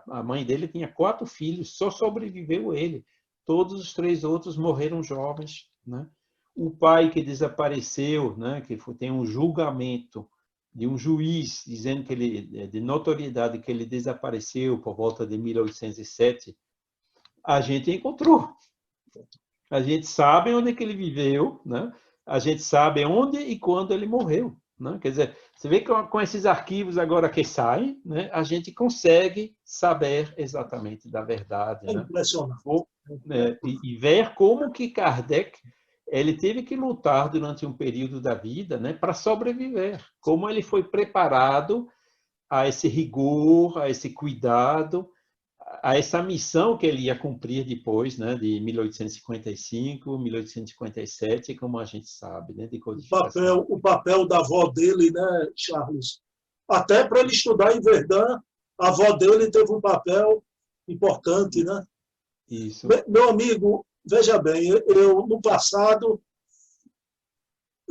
A mãe dele tinha 4 filhos, só sobreviveu ele. Todos os 3 outros morreram jovens, né? O pai que desapareceu, né? Que tem um julgamento de um juiz dizendo que ele, de notoriedade, que ele desapareceu por volta de 1807, a gente encontrou. A gente sabe onde é que ele viveu, né? A gente sabe onde e quando ele morreu, né? Quer dizer, você vê que com esses arquivos agora que saem, né, a gente consegue saber exatamente da verdade, É né? impressionante. E ver como que Kardec ele teve que lutar durante um período da vida, né, para sobreviver. Como ele foi preparado a esse rigor, a esse cuidado, a essa missão que ele ia cumprir depois, né, de 1855, 1857, como a gente sabe, né, de codificação. O papel da avó dele, né, Charles? Até para ele estudar em Verdun, a avó dele teve um papel importante, né? Isso. Meu amigo, veja bem, eu no passado,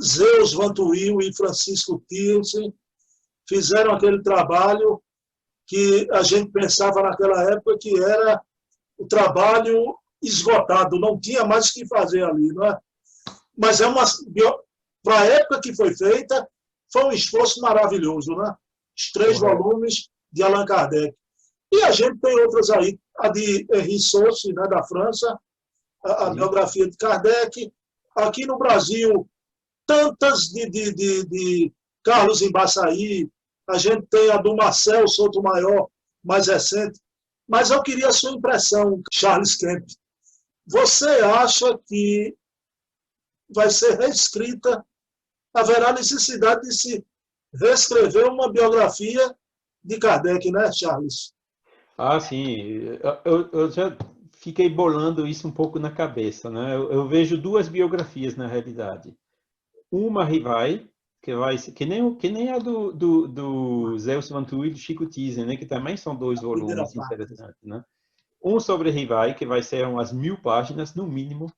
Zeus Van Tuyl e Francisco Thiessen fizeram aquele trabalho que a gente pensava naquela época que era o trabalho esgotado, não tinha mais o que fazer ali, não é? Mas para a época que foi feita, foi um esforço maravilhoso, né? Os 3 volumes de Allan Kardec. E a gente tem outras aí, a de Henri Sauce, né, da França, a biografia de Kardec. Aqui no Brasil, tantas de Carlos Embaçaí, a gente tem a do Marcel Sotomayor, mais recente. Mas eu queria a sua impressão, Charles Kemp. Você acha que vai ser reescrita, haverá necessidade de se reescrever uma biografia de Kardec, né, Charles? Ah, sim. Eu já fiquei bolando isso um pouco na cabeça, né? Eu vejo duas biografias na realidade. Uma Rivai, que nem a do Zé Vantuil e do Chico Tizem, né? Que também são dois A primeira volumes parte. interessantes, né? Um sobre Rivai, que vai ser umas 1000 páginas, no mínimo,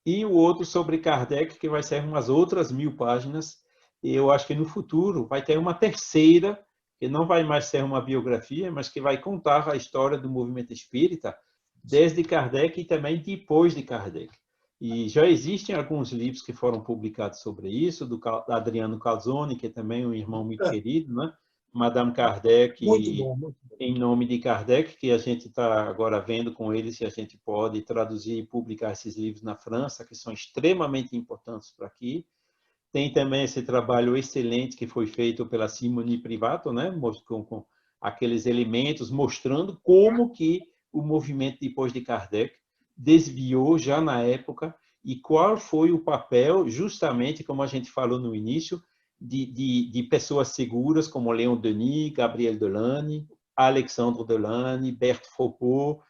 e o outro sobre Kardec, que vai ser umas outras 1000 páginas. E eu acho que no futuro vai ter uma terceira, que não vai mais ser uma biografia, mas que vai contar a história do movimento espírita desde Kardec e também depois de Kardec. E já existem alguns livros que foram publicados sobre isso, do Adriano Calzone, que é também um irmão muito É, querido, né? Madame muito Kardec, bom, muito bom. em nome de Kardec, que a gente está agora vendo com ele se a gente pode traduzir e publicar esses livros na França, que são extremamente importantes para aqui. Tem também esse trabalho excelente que foi feito pela Simone Privato, né, com aqueles elementos mostrando como que o movimento depois de Kardec desviou já na época e qual foi o papel, justamente como a gente falou no início, de pessoas seguras como Léon Denis, Gabriel Delany, Alexandre Delany, Berthe Foucault,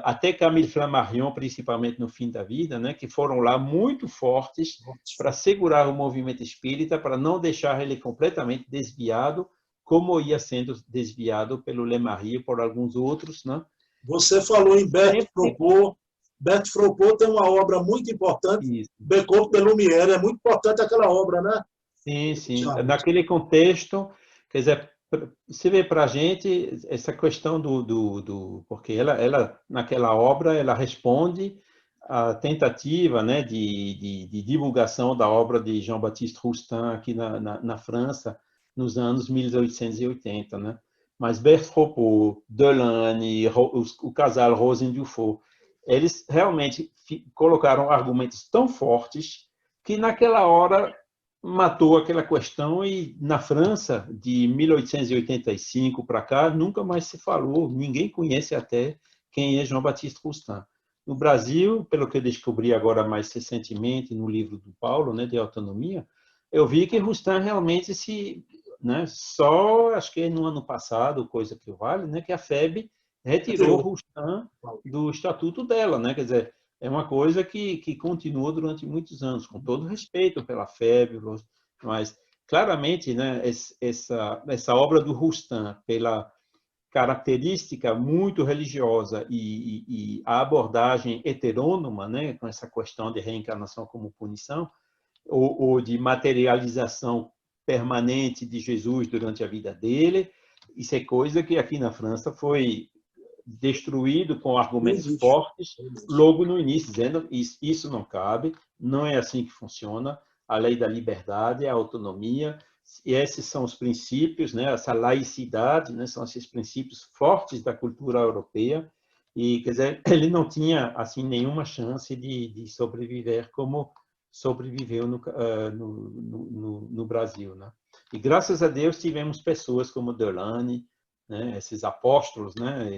até Camille Flammarion, principalmente no fim da vida, né, que foram lá muito fortes para segurar o movimento espírita, para não deixar ele completamente desviado, como ia sendo desviado pelo Lemarie e por alguns outros, né? Você falou em Berthe Sempre Foucault. Berthe Foucault tem uma obra muito importante, isso. Becope de Lumière. É muito importante aquela obra, né, Sim, sim. Charles? Naquele contexto, quer dizer, você vê para a gente essa questão porque ela, naquela obra, ela responde à tentativa, né, de divulgação da obra de Jean-Baptiste Roustin aqui na França, nos anos 1880, né? Mas Berthe Foucault, Delany, o casal Rosen-Dufault, eles realmente colocaram argumentos tão fortes que naquela hora matou aquela questão e na França, de 1885 para cá, nunca mais se falou, ninguém conhece até quem é Jean-Baptiste Roustin. No Brasil, pelo que eu descobri agora mais recentemente no livro do Paulo, né, de autonomia, eu vi que Roustin realmente né, só, acho que no ano passado, coisa que vale, né, que a FEB retirou Retirou. Roustin do estatuto dela, né, quer dizer, é uma coisa que continuou durante muitos anos, com todo respeito pela FEB, mas claramente, né, essa obra do Roustin, pela característica muito religiosa e a abordagem heterônoma, né, com essa questão de reencarnação como punição, ou de materialização permanente de Jesus durante a vida dele, isso é coisa que aqui na França foi destruído com Não argumentos existe. fortes logo no início, dizendo isso não cabe, não é assim que funciona, a lei da liberdade, a autonomia, e esses são os princípios, né, essa laicidade, né, são esses princípios fortes da cultura europeia, e quer dizer, ele não tinha assim nenhuma chance de sobreviver como sobreviveu no Brasil, né? E graças a Deus tivemos pessoas como Delany, né, esses apóstolos, né,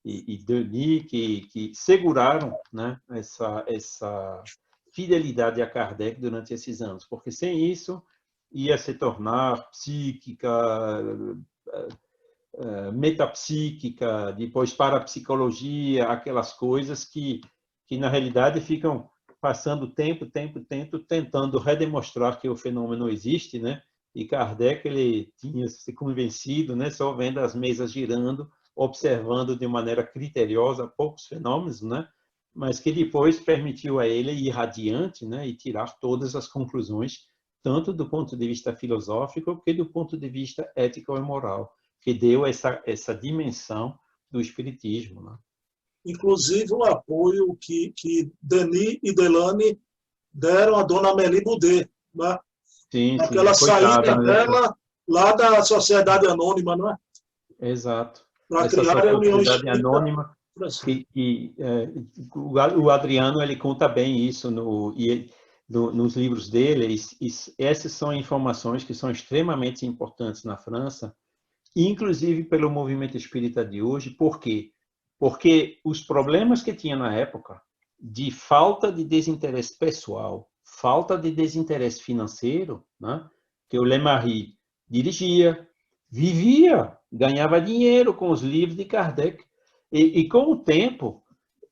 e Denis que seguraram, né, essa fidelidade a Kardec durante esses anos, porque sem isso ia se tornar psíquica, metapsíquica, depois parapsicologia, aquelas coisas que na realidade ficam passando tempo, tentando redemonstrar que o fenômeno existe, né? E Kardec ele tinha se convencido, né? Só vendo as mesas girando, observando de maneira criteriosa poucos fenômenos, né? Mas que depois permitiu a ele ir adiante, né? E tirar todas as conclusões, tanto do ponto de vista filosófico que do ponto de vista ético e moral, que deu essa dimensão do espiritismo, né? Inclusive o apoio que Denis e Delany deram a dona Amélie Boudet, né? Sim, Aquela coitada, saída né? dela lá da Sociedade Anônima, não é? Exato. Para Essa criar a União sociedade Espírita anônima Francesa. o Adriano ele conta bem isso nos livros dele. Essas são informações que são extremamente importantes na França, inclusive pelo movimento espírita de hoje. Por quê? Porque os problemas que tinha na época de falta de desinteresse pessoal, falta de desinteresse financeiro, né? Que o Lemarie dirigia, vivia, ganhava dinheiro com os livros de Kardec. E com o tempo,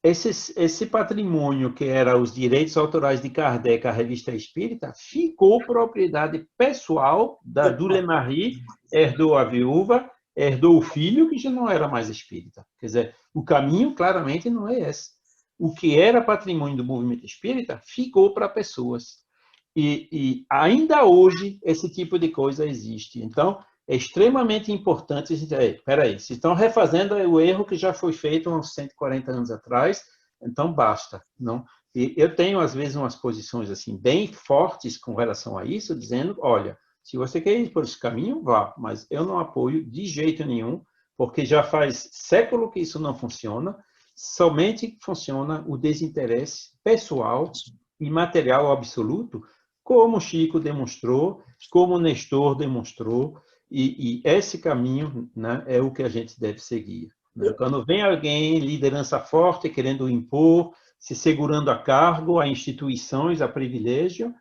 esse patrimônio que era os direitos autorais de Kardec, a Revista Espírita, ficou propriedade pessoal do Lemarie, herdou a viúva, herdou o filho, que já não era mais espírita. Quer dizer, o caminho claramente não é esse. O que era patrimônio do movimento espírita ficou para pessoas. E ainda hoje esse tipo de coisa existe. Então, é extremamente importante. Espera aí, se estão refazendo o erro que já foi feito há uns 140 anos atrás, então basta. Não? E eu tenho, às vezes, umas posições assim bem fortes com relação a isso, dizendo, olha, se você quer ir por esse caminho, vá, mas eu não apoio de jeito nenhum, porque já faz século que isso não funciona, somente funciona o desinteresse pessoal e material absoluto, como o Chico demonstrou, como o Nestor demonstrou, e esse caminho, né, é o que a gente deve seguir. Né? Quando vem alguém, liderança forte, querendo impor, se segurando a cargo, a instituições, a privilégio,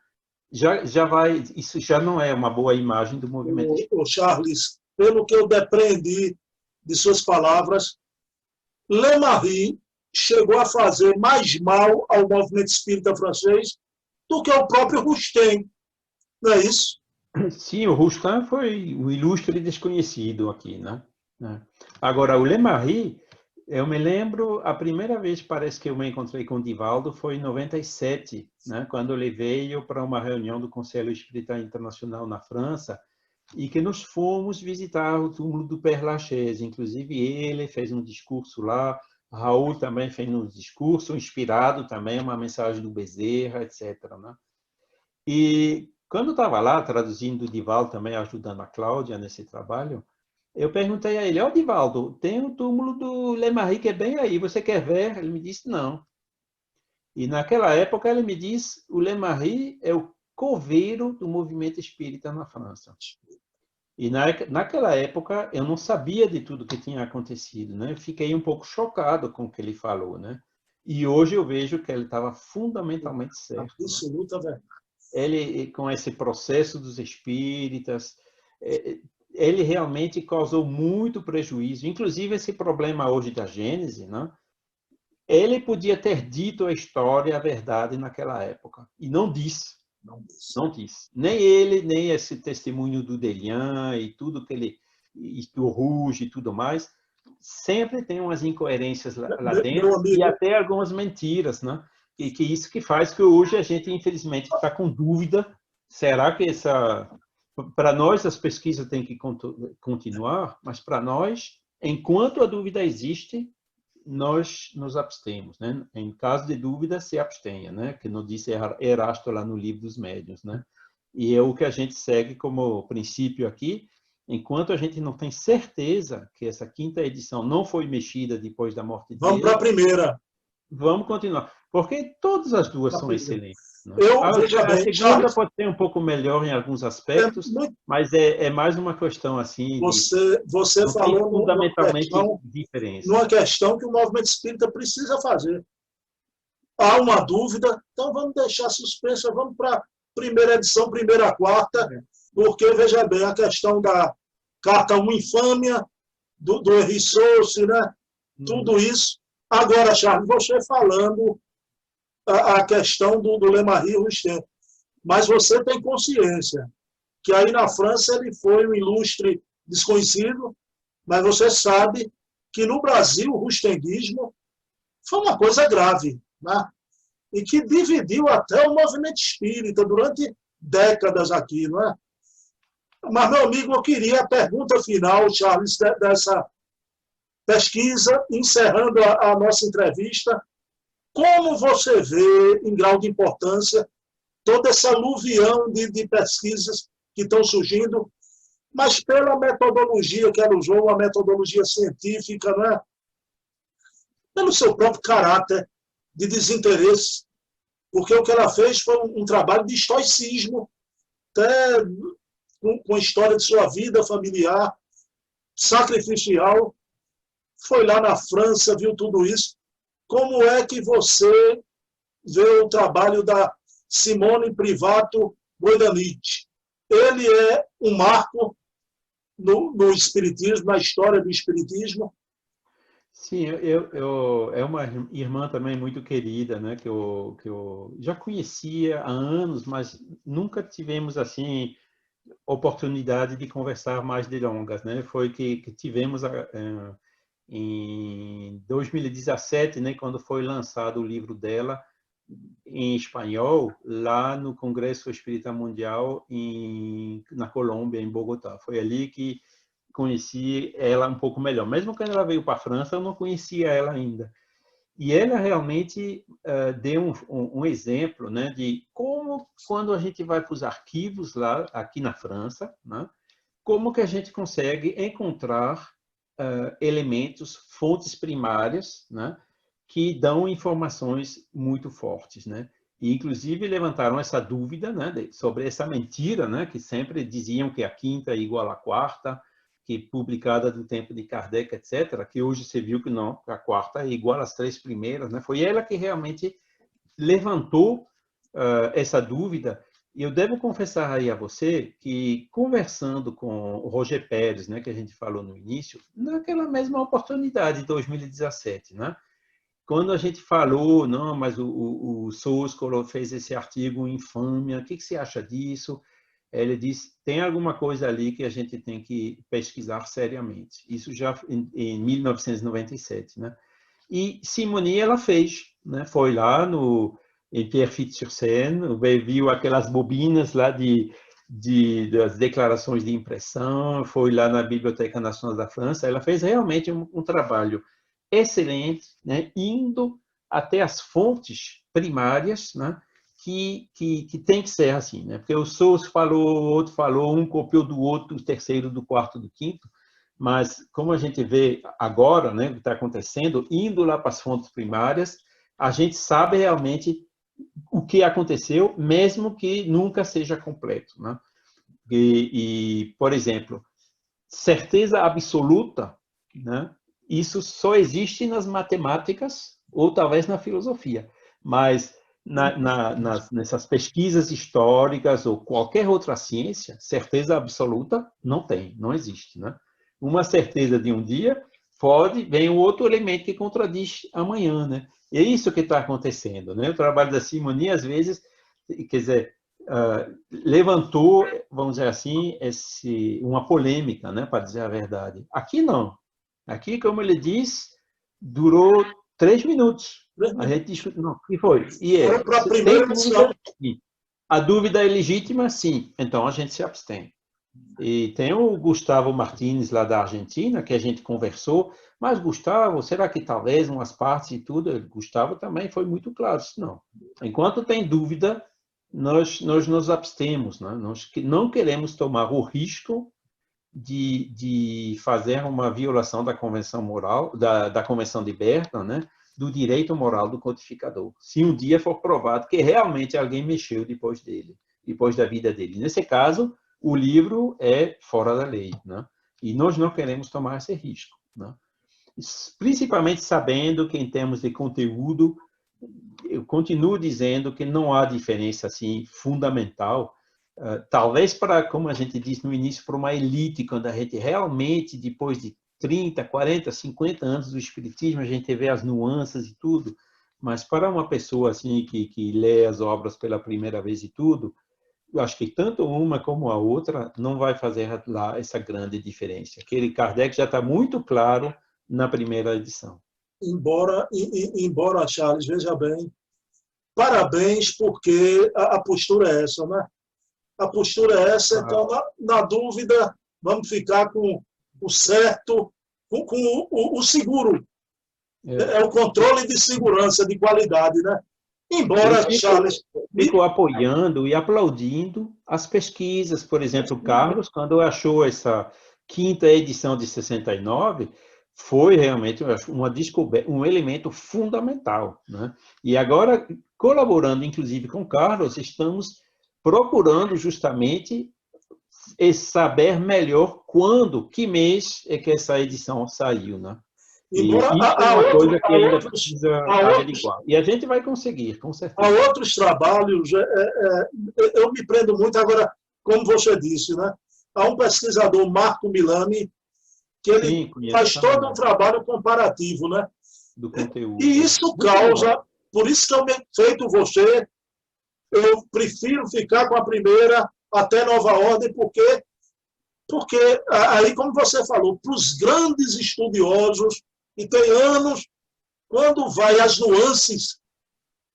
já vai, isso já não é uma boa imagem do movimento. O Charles, pelo que eu depreendi de suas palavras, Lemarie chegou a fazer mais mal ao movimento espírita francês do que o próprio Rustem, não é isso? Sim, o Rustem foi um ilustre desconhecido aqui, né? Agora, o Lemarie, eu me lembro, a primeira vez parece que eu me encontrei com o Divaldo foi em 97, né? Quando ele veio para uma reunião do Conselho Espírita Internacional na França, e que nós fomos visitar o túmulo do Père Lachaise. Inclusive, ele fez um discurso lá, Raul também fez um discurso, inspirado também, uma mensagem do Bezerra, etc. Né? E quando eu estava lá, traduzindo o Divaldo, também ajudando a Cláudia nesse trabalho, eu perguntei a ele, ó Divaldo, tem o túmulo do Lemarie que é bem aí, você quer ver? Ele me disse, não. E naquela época ele me disse, o Lemarie é o coveiro do movimento espírita na França. E naquela época eu não sabia de tudo que tinha acontecido, né? Eu fiquei um pouco chocado com o que ele falou, né? E hoje eu vejo que ele estava fundamentalmente certo. Absoluta verdade. Ele, com esse processo dos espíritas, ele realmente causou muito prejuízo. Inclusive esse problema hoje da Gênese, né? Ele podia ter dito a história, a verdade naquela época, e não disse. Não disse. Nem ele, nem esse testemunho do Delian e tudo que ele, e do Rouge e tudo mais, sempre tem umas incoerências lá dentro e até algumas mentiras, né? E que isso que faz que hoje a gente, infelizmente, está com dúvida. Será que essa... Para nós, as pesquisas têm que continuar, mas para nós, enquanto a dúvida existe, nós nos abstemos, né? Em caso de dúvida, se abstenha, né? Que não disse Erasto lá no Livro dos Médiuns, né? E é o que a gente segue como princípio aqui, enquanto a gente não tem certeza que essa quinta edição não foi mexida depois da morte dele. Vamos para a primeira. Vamos continuar, porque todas as duas são excelentes. Né? Veja bem, a segunda Charles, pode ser um pouco melhor em alguns aspectos, mas é mais uma questão assim. Você falou fundamentalmente diferença. Numa questão que o movimento espírita precisa fazer. Há uma dúvida, então vamos deixar suspensa, vamos para a primeira edição, primeira a quarta, porque, veja bem, a questão da carta 1 infâmia, do Henri Sauce, né? Tudo isso. Agora, Charles, você falando a questão do Lemarie Rustem, mas você tem consciência que aí na França ele foi um ilustre desconhecido, mas você sabe que no Brasil o rustenguismo foi uma coisa grave, né? E que dividiu até o movimento espírita durante décadas aqui, não é? Mas, meu amigo, eu queria a pergunta final, Charles, dessa pesquisa, encerrando a nossa entrevista. Como você vê, em grau de importância, toda essa aluvião de pesquisas que estão surgindo, mas pela metodologia que ela usou, uma metodologia científica, né? Pelo seu próprio caráter de desinteresse, porque o que ela fez foi um trabalho de estoicismo, até com a história de sua vida familiar, sacrificial, foi lá na França, viu tudo isso. Como é que você vê o trabalho da Simone Privato Boidanich? Ele é um marco no Espiritismo, na história do Espiritismo. Sim, é uma irmã também muito querida, né? Que eu já conhecia há anos, mas nunca tivemos assim oportunidade de conversar mais delongas, né? Foi que tivemos em 2017, né? Quando foi lançado o livro dela em espanhol lá no Congresso Espírita Mundial na Colômbia, em Bogotá. Foi ali que conheci ela um pouco melhor. Mesmo quando ela veio para a França, eu não conhecia ela ainda. E ela realmente deu um exemplo, né, de como, quando a gente vai para os arquivos lá, aqui na França, né, como que a gente consegue encontrar elementos, fontes primárias, né, que dão informações muito fortes, né? E, inclusive, levantaram essa dúvida, né, sobre essa mentira, né, que sempre diziam que a quinta é igual à quarta, que publicada do tempo de Kardec, etc., que hoje você viu que não, que a quarta é igual às três primeiras, né? Foi ela que realmente levantou essa dúvida. E eu devo confessar aí a você que, conversando com o Roger Pérez, né, que a gente falou no início, naquela mesma oportunidade, em 2017, né? Quando a gente falou, não, mas o Soscolo fez esse artigo infâmia, o que você acha disso? Ele disse, tem alguma coisa ali que a gente tem que pesquisar seriamente. Isso já em 1997, né? E Simonie, ela fez, né? Foi lá em Pierrefitte-sur-Seine, viu aquelas bobinas lá das declarações de impressão, foi lá na Biblioteca Nacional da França, ela fez realmente um trabalho excelente, né? Indo até as fontes primárias, né? Que tem que ser assim, né? Porque o Sousa falou, o outro falou, um copiou do outro, o terceiro do quarto, do quinto, mas como a gente vê agora, né, o que está acontecendo, indo lá para as fontes primárias, a gente sabe realmente o que aconteceu, mesmo que nunca seja completo, né? Por exemplo, certeza absoluta, né? Isso só existe nas matemáticas ou talvez na filosofia, mas nessas pesquisas históricas ou qualquer outra ciência, certeza absoluta não tem, não existe, né? Uma certeza de um dia vem um outro elemento que contradiz amanhã, né? E é isso que está acontecendo, né? O trabalho da Simonie, às vezes, quer dizer, levantou, vamos dizer assim, uma polêmica, né, para dizer a verdade. Aqui não. Aqui, como ele diz, durou 3 minutos. A gente discute, não, o que foi? E Foi para a tem primeira edição. dúvida? Sim. A dúvida é legítima? Sim. Então, a gente se abstém. E tem o Gustavo Martins, lá da Argentina, que a gente conversou, mas, Gustavo, será que talvez umas partes e tudo? Gustavo também foi muito claro, não. Enquanto tem dúvida, nós nos abstemos, né? Nós não queremos tomar o risco de fazer uma violação da convenção moral, da convenção de Berna, né? Do direito moral do codificador. Se um dia for provado que realmente alguém mexeu depois dele, depois da vida dele. Nesse caso, o livro é fora da lei, né? E nós não queremos tomar esse risco, né? Principalmente sabendo que, em termos de conteúdo, eu continuo dizendo que não há diferença assim fundamental. Talvez para, como a gente disse no início, para uma elite, quando a gente realmente, depois de 30, 40, 50 anos do espiritismo, a gente vê as nuances e tudo, mas para uma pessoa assim que lê as obras pela primeira vez e tudo, eu acho que tanto uma como a outra não vai fazer lá essa grande diferença. Aquele Kardec já está muito claro na primeira edição. Embora, Charles, veja bem, parabéns, porque a postura é essa, né? A postura é essa, então, na dúvida, vamos ficar com o certo, com o seguro. É o controle de segurança, de qualidade, né? Embora, Charles... Fico apoiando e aplaudindo as pesquisas. Por exemplo, o Carlos, quando achou essa quinta edição de 69, foi realmente uma descoberta, um elemento fundamental, né? E agora, colaborando inclusive com o Carlos, estamos procurando justamente saber melhor quando, que mês é que essa edição saiu, né? E isso é uma coisa que ainda precisa averiguar. E a gente vai conseguir, com certeza. Há outros trabalhos, eu me prendo muito agora, como você disse, né? há um pesquisador, Marco Milani, que ele Sim, faz conheço todo um também, trabalho comparativo, né? do conteúdo. E isso Muito bom. causa, por isso que eu, feito você, eu prefiro ficar com a primeira até nova ordem, porque aí, como você falou, para os grandes estudiosos, e tem anos, quando vai as nuances,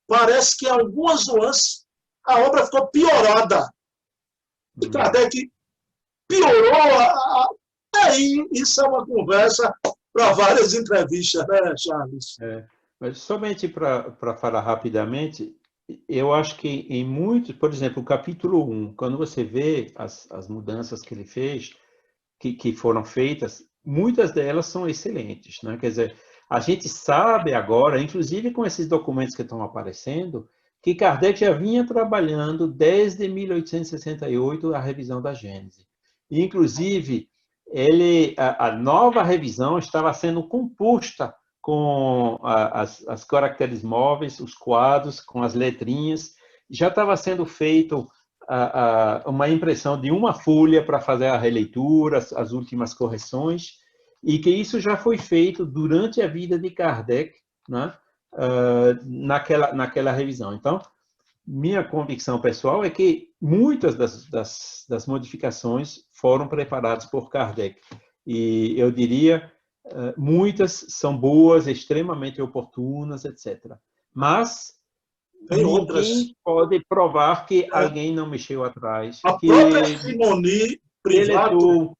parece que algumas nuances, a obra ficou piorada. E Kardec piorou. Aí, isso é uma conversa para várias entrevistas, né, Charles? Mas somente para falar rapidamente, eu acho que em muitos, por exemplo, o capítulo 1, quando você vê as mudanças que ele fez, que foram feitas, muitas delas são excelentes, né? Quer dizer, a gente sabe agora, inclusive com esses documentos que estão aparecendo, que Kardec já vinha trabalhando desde 1868 a revisão da Gênese. E, inclusive, a nova revisão estava sendo composta com as caracteres móveis, os quadros, com as letrinhas, já estava sendo feito uma impressão de uma folha para fazer a releitura, as últimas correções, e que isso já foi feito durante a vida de Kardec, né, naquela revisão. Então, minha convicção pessoal é que muitas das modificações foram preparadas por Kardec. E eu diria, muitas são boas, extremamente oportunas, etc. Mas tem outras. ninguém pode provar que alguém não mexeu atrás, A que própria Simone Privato, deletou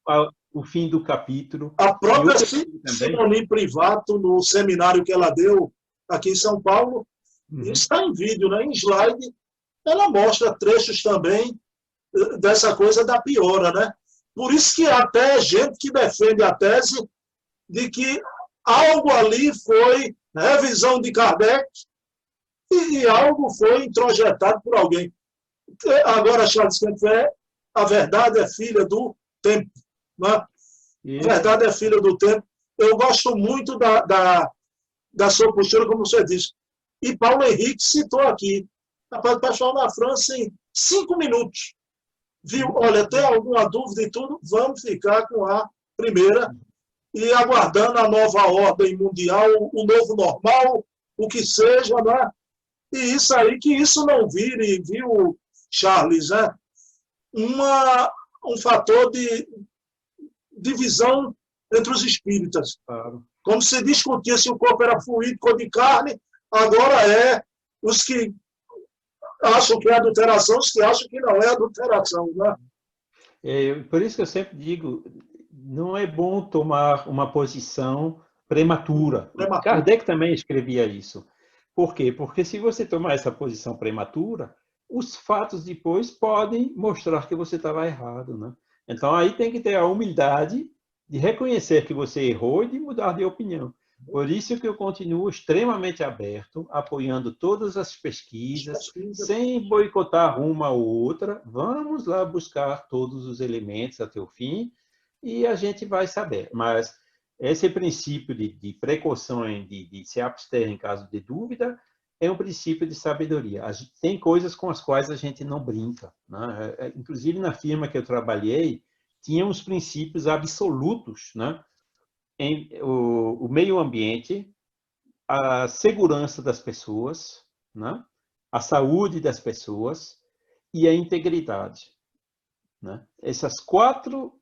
o fim do capítulo. a E própria outra coisa também, Simone Privato, no seminário que ela deu aqui em São Paulo, isso está em vídeo, né, em slide, ela mostra trechos também dessa coisa da piora, né? Por isso que até gente que defende a tese de que algo ali foi revisão de Kardec e algo foi introjetado por alguém. Agora, Charles Kempfer, a verdade é filha do tempo. Né? A verdade é filha do tempo. Eu gosto muito da sua postura, como você disse. E Paulo Henrique citou aqui. Rapaz, o pessoal na França, em 5 minutos, viu? Olha, tem alguma dúvida e tudo? Vamos ficar com a primeira e aguardando a nova ordem mundial, o novo normal, o que seja, né? E isso aí, que isso não vire, viu, Charles, né? Um fator de divisão entre os espíritas. claro. Como se discutia se o corpo era fluídico ou de carne, agora é os que acham que é adulteração, os que acham que não é adulteração. Né? Por isso que eu sempre digo, não é bom tomar uma posição prematura. Kardec também escrevia isso. Por quê? Porque se você tomar essa posição prematura, os fatos depois podem mostrar que você estava errado. Né? Então, aí tem que ter a humildade de reconhecer que você errou e de mudar de opinião. Por isso que eu continuo extremamente aberto, apoiando todas as pesquisas, sem boicotar uma ou outra. Vamos lá buscar todos os elementos até o fim e a gente vai saber. Mas esse princípio de precaução, de se abster em caso de dúvida, é um princípio de sabedoria. Tem coisas com as quais a gente não brinca. Né? Inclusive, na firma que eu trabalhei, tinha uns princípios absolutos, né? O meio ambiente, a segurança das pessoas, né? A saúde das pessoas e a integridade. Né? Esses quatro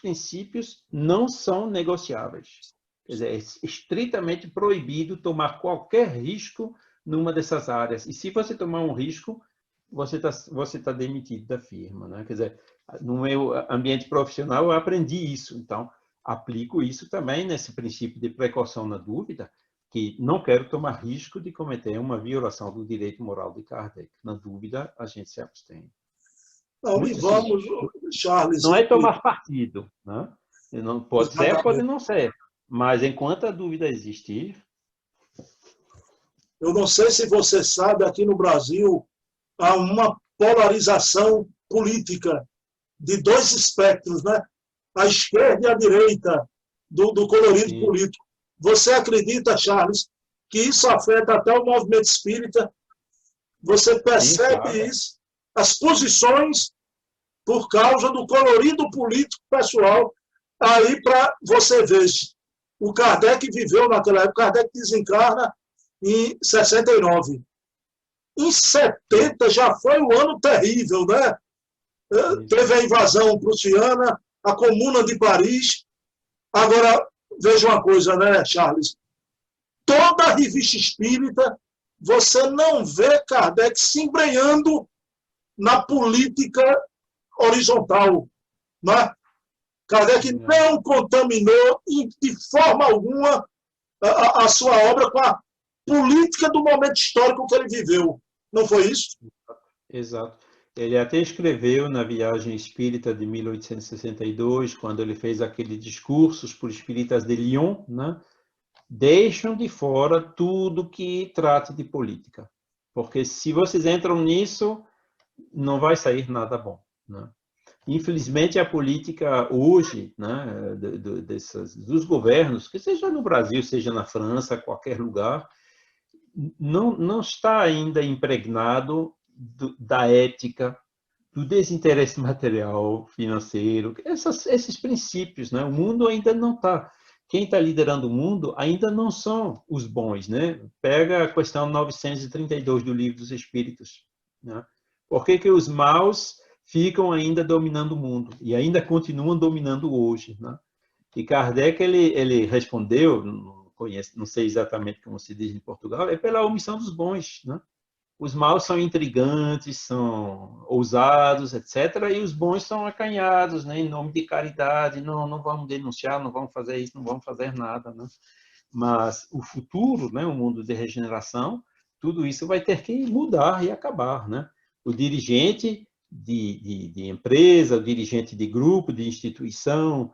princípios não são negociáveis. Quer dizer, é estritamente proibido tomar qualquer risco numa dessas áreas. E se você tomar um risco, você tá demitido da firma. Né? Quer dizer, no meu ambiente profissional, eu aprendi isso. Então, aplico isso também nesse princípio de precaução na dúvida, que não quero tomar risco de cometer uma violação do direito moral de Kardec. Na dúvida, a gente se abstém. Não, e vamos, Charles. Não é tomar partido. Né? Não pode ser, pode não ser. Mas enquanto a dúvida existir... Eu não sei se você sabe, aqui no Brasil, há uma polarização política de dois espectros, né? A esquerda e a direita do colorido político. Você acredita, Charles, que isso afeta até o movimento espírita? Você percebe isso? As posições por causa do colorido político pessoal. Aí, para você ver, o Kardec viveu naquela época, Kardec desencarna em 69. Em 70 já foi um ano terrível, né? Teve a invasão prussiana, a Comuna de Paris. Agora, veja uma coisa, né, Charles? Toda a revista espírita, você não vê Kardec se embrenhando na política horizontal. Né? Kardec não contaminou de forma alguma a sua obra com a política do momento histórico que ele viveu. Não foi isso? Exato. Ele até escreveu na Viagem Espírita de 1862, quando ele fez aqueles discursos por espíritas de Lyon, né? Deixam de fora tudo que trate de política. Porque se vocês entram nisso, não vai sair nada bom. Né? Infelizmente, a política hoje, né, dos governos, que seja no Brasil, seja na França, qualquer lugar, não está ainda impregnado da ética, do desinteresse material, financeiro, esses princípios. Né? O mundo ainda não está. Quem está liderando o mundo ainda não são os bons. Né? Pega a questão 932 do Livro dos Espíritos. Né? Por que os maus ficam ainda dominando o mundo e ainda continuam dominando hoje? Né? E Kardec ele respondeu, não sei exatamente como se diz em Portugal, é pela omissão dos bons. Né? Os maus são intrigantes, são ousados, etc. E os bons são acanhados, né? Em nome de caridade, não vamos denunciar, não vamos fazer isso, não vamos fazer nada. Né? Mas o futuro, né? O mundo de regeneração, tudo isso vai ter que mudar e acabar. Né? O dirigente de empresa, o dirigente de grupo, de instituição,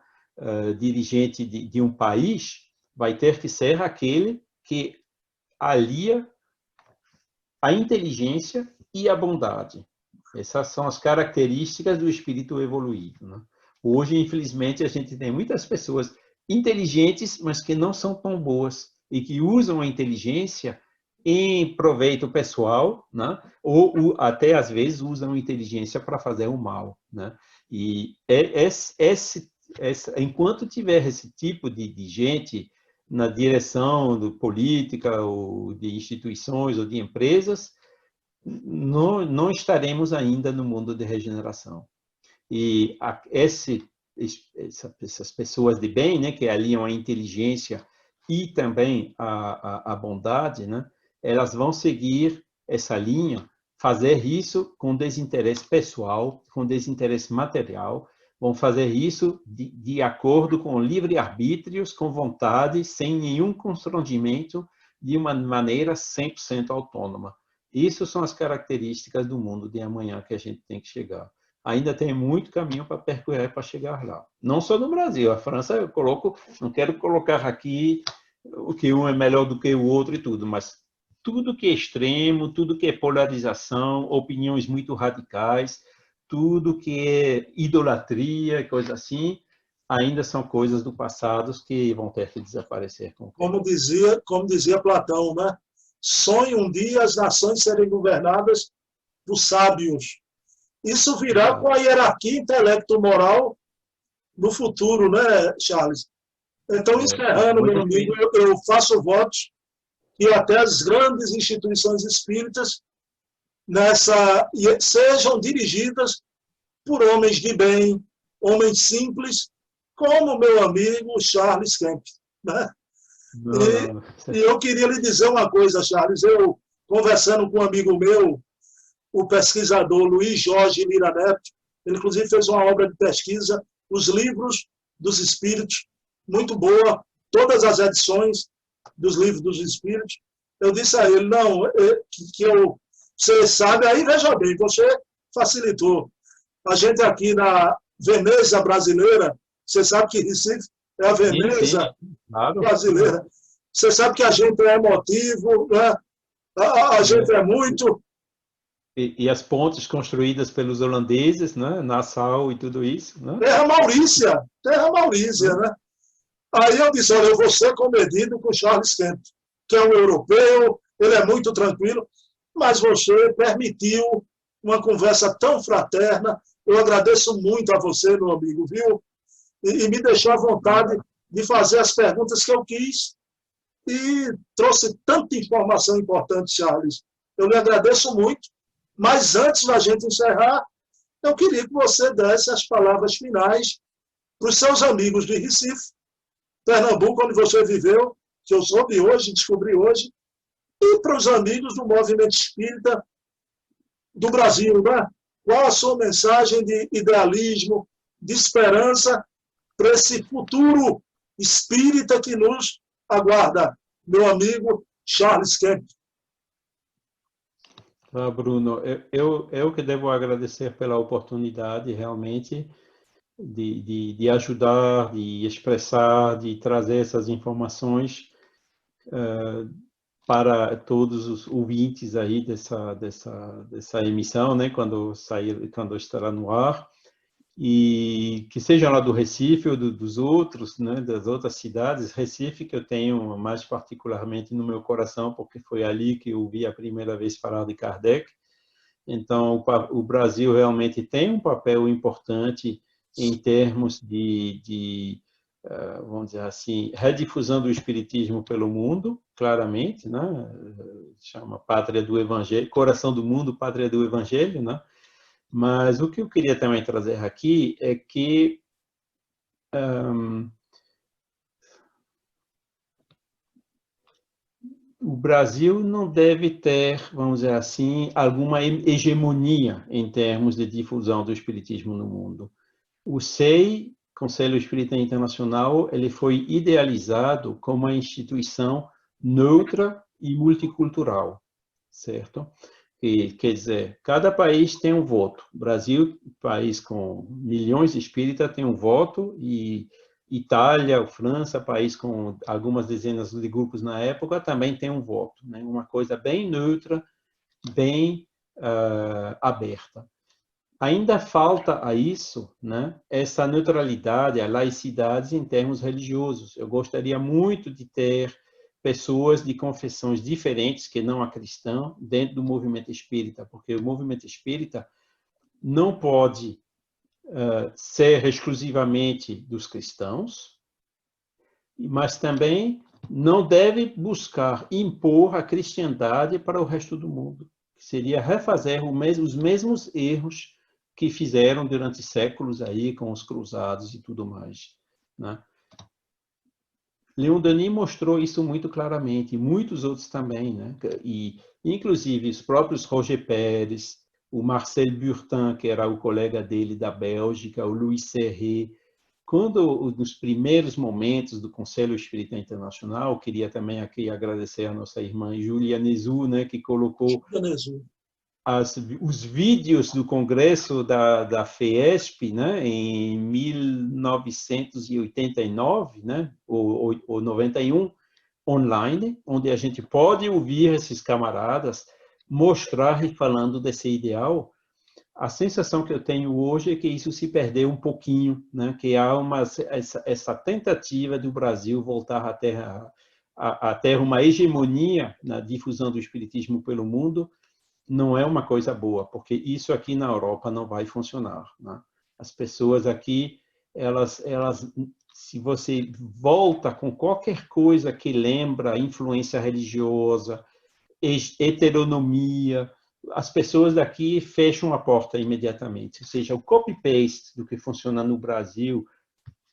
dirigente de um país, vai ter que ser aquele que alia a inteligência e a bondade. Essas são as características do espírito evoluído. Né? Hoje, infelizmente, a gente tem muitas pessoas inteligentes, mas que não são tão boas e que usam a inteligência em proveito pessoal, né? Ou até, às vezes, usam a inteligência para fazer o mal. Né? E enquanto tiver esse tipo de gente na direção de política, ou de instituições, ou de empresas, não estaremos ainda no mundo de regeneração. E essas pessoas de bem, né, que aliam a inteligência e também a bondade, né, elas vão seguir essa linha, fazer isso com desinteresse pessoal, com desinteresse material, vão fazer isso de acordo com livre-arbítrios, com vontade, sem nenhum constrangimento, de uma maneira 100% autônoma. Isso são as características do mundo de amanhã que a gente tem que chegar. Ainda tem muito caminho para percorrer para chegar lá. Não só no Brasil. A França, não quero colocar aqui o que um é melhor do que o outro e tudo, mas tudo que é extremo, tudo que é polarização, opiniões muito radicais, tudo que é idolatria, coisa assim, ainda são coisas do passado que vão ter que desaparecer. Como dizia Platão, né? Sonhe um dia as nações serem governadas por sábios. Isso virá com a hierarquia intelecto-moral no futuro, né, Charles? Então, encerrando, meu amigo, eu faço votos que até as grandes instituições espíritas sejam dirigidas por homens de bem, homens simples, como meu amigo Charles Kemp. Né? E eu queria lhe dizer uma coisa, Charles. Eu, conversando com um amigo meu, o pesquisador Luiz Jorge Lira Neto, ele inclusive fez uma obra de pesquisa, Os Livros dos Espíritos, muito boa, todas as edições dos Livros dos Espíritos. Eu disse a ele, não, você sabe, aí veja bem, você facilitou. A gente aqui na Veneza brasileira, você sabe que Recife é a Veneza brasileira. Você sabe que a gente é emotivo, né? A gente é muito... E as pontes construídas pelos holandeses, né? Nassau e tudo isso. Né? Terra Maurícia, né? Aí eu disse, olha, eu vou ser comedido com Charles Kemp, que é um europeu, ele é muito tranquilo, mas você permitiu uma conversa tão fraterna, Eu agradeço muito a você, meu amigo, viu? E me deixou à vontade de fazer as perguntas que eu quis e trouxe tanta informação importante, Charles. Eu lhe agradeço muito, mas antes da gente encerrar, eu queria que você desse as palavras finais para os seus amigos de Recife, Pernambuco, onde você viveu, que eu soube hoje, descobri hoje, e para os amigos do movimento espírita do Brasil, né? Qual a sua mensagem de idealismo, de esperança para esse futuro espírita que nos aguarda, meu amigo Charles Kemp? Ah, Bruno, eu que devo agradecer pela oportunidade, realmente, de ajudar, de expressar, de trazer essas informações para todos os ouvintes aí dessa emissão, né, quando estará no ar, e que seja lá do Recife ou dos outros, né, das outras cidades. Recife, que eu tenho mais particularmente no meu coração, porque foi ali que eu ouvi a primeira vez falar de Kardec. Então, o Brasil realmente tem um papel importante em termos vamos dizer assim, redifusão do espiritismo pelo mundo, claramente, né? Chama Pátria do Evangelho, Coração do Mundo, Pátria do Evangelho, né? Mas o que eu queria também trazer aqui é que o Brasil não deve ter, vamos dizer assim, alguma hegemonia em termos de difusão do espiritismo no mundo. O SEI, Conselho Espírita Internacional, ele foi idealizado como uma instituição neutra e multicultural, certo? E, quer dizer, cada país tem um voto. O Brasil, país com milhões de espíritas, tem um voto, e Itália, França, país com algumas dezenas de grupos na época, também tem um voto, né? Uma coisa bem neutra, bem aberta. Ainda falta a isso, né, essa neutralidade, a laicidade em termos religiosos. Eu gostaria muito de ter pessoas de confissões diferentes que não a cristã dentro do movimento espírita, porque o movimento espírita não pode ser exclusivamente dos cristãos, mas também não deve buscar impor a cristandade para o resto do mundo. Seria refazer os mesmos erros que fizeram durante séculos aí com os cruzados e tudo mais, né? Leon Denis mostrou isso muito claramente, e muitos outros também, né? E inclusive os próprios Roger Pérez, o Marcel Burtin, que era o colega dele da Bélgica, o Louis Serret. Quando, nos primeiros momentos do Conselho Espírita Internacional, queria também aqui agradecer a nossa irmã Júlia Nezu, né, que colocou os vídeos do congresso da FEESP, né, em 1989, né, ou 91, online, onde a gente pode ouvir esses camaradas mostrar e falando desse ideal. A sensação que eu tenho hoje é que isso se perdeu um pouquinho, né? Que há essa tentativa do Brasil voltar a ter uma hegemonia na difusão do espiritismo pelo mundo. Não é uma coisa boa, porque isso aqui na Europa não vai funcionar, né? As pessoas aqui, se você volta com qualquer coisa que lembra influência religiosa, heteronomia, as pessoas daqui fecham a porta imediatamente. Ou seja, o copy-paste do que funciona no Brasil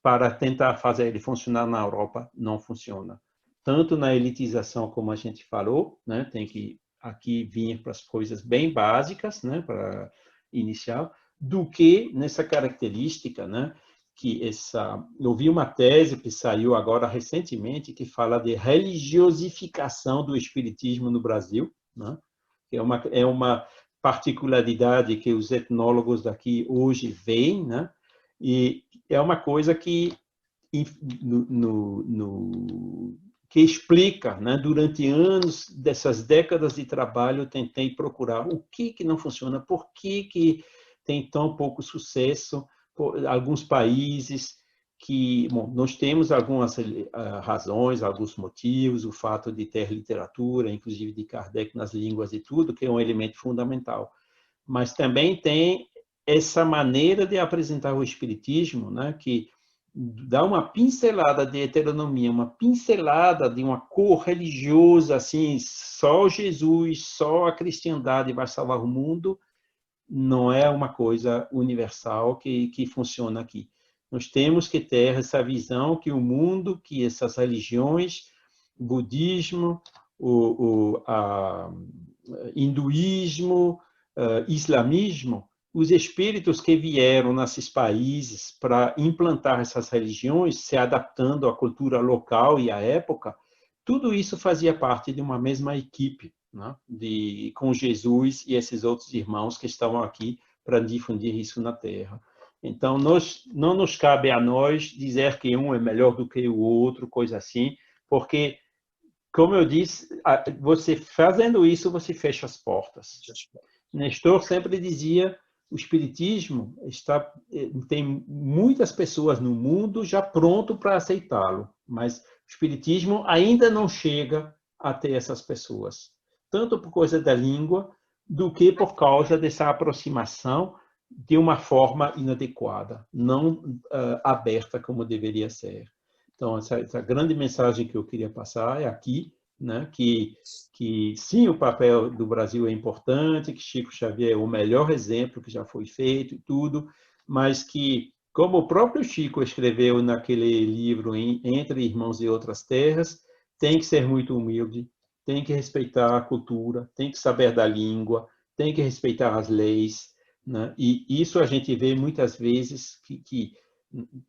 para tentar fazer ele funcionar na Europa não funciona. Tanto na elitização, como a gente falou, né? Tem que aqui vir para as coisas bem básicas, né? Para iniciar, do que nessa característica, né? Eu vi uma tese que saiu agora recentemente que fala de religiosificação do espiritismo no Brasil, né? É uma particularidade que os etnólogos daqui hoje veem, né? E é uma coisa que que explica, né? Durante anos dessas décadas de trabalho, eu tentei procurar o que não funciona, por que tem tão pouco sucesso, alguns países que, bom, nós temos algumas razões, alguns motivos, o fato de ter literatura, inclusive de Kardec nas línguas e tudo, que é um elemento fundamental. Mas também tem essa maneira de apresentar o espiritismo, né, que dá uma pincelada de heteronomia, uma pincelada de uma cor religiosa, assim, só Jesus, só a cristandade vai salvar o mundo, não é uma coisa universal que funciona aqui. Nós temos que ter essa visão que o mundo, que essas religiões, o budismo, o hinduísmo, islamismo, os espíritos que vieram nesses países para implantar essas religiões, se adaptando à cultura local e à época, tudo isso fazia parte de uma mesma equipe, né? Com Jesus e esses outros irmãos que estavam aqui para difundir isso na Terra. Então, não nos cabe a nós dizer que um é melhor do que o outro, coisa assim, porque, como eu disse, você fazendo isso, você fecha as portas. Nestor sempre dizia, o espiritismo tem muitas pessoas no mundo já pronto para aceitá-lo, mas o espiritismo ainda não chega até essas pessoas, tanto por causa da língua, do que por causa dessa aproximação de uma forma inadequada, não aberta como deveria ser. Então, essa grande mensagem que eu queria passar é aqui, né, que sim, o papel do Brasil é importante, que Chico Xavier é o melhor exemplo que já foi feito e tudo, mas que, como o próprio Chico escreveu naquele livro Entre Irmãos e Outras Terras, tem que ser muito humilde, tem que respeitar a cultura, tem que saber da língua, tem que respeitar as leis, né? E isso a gente vê muitas vezes que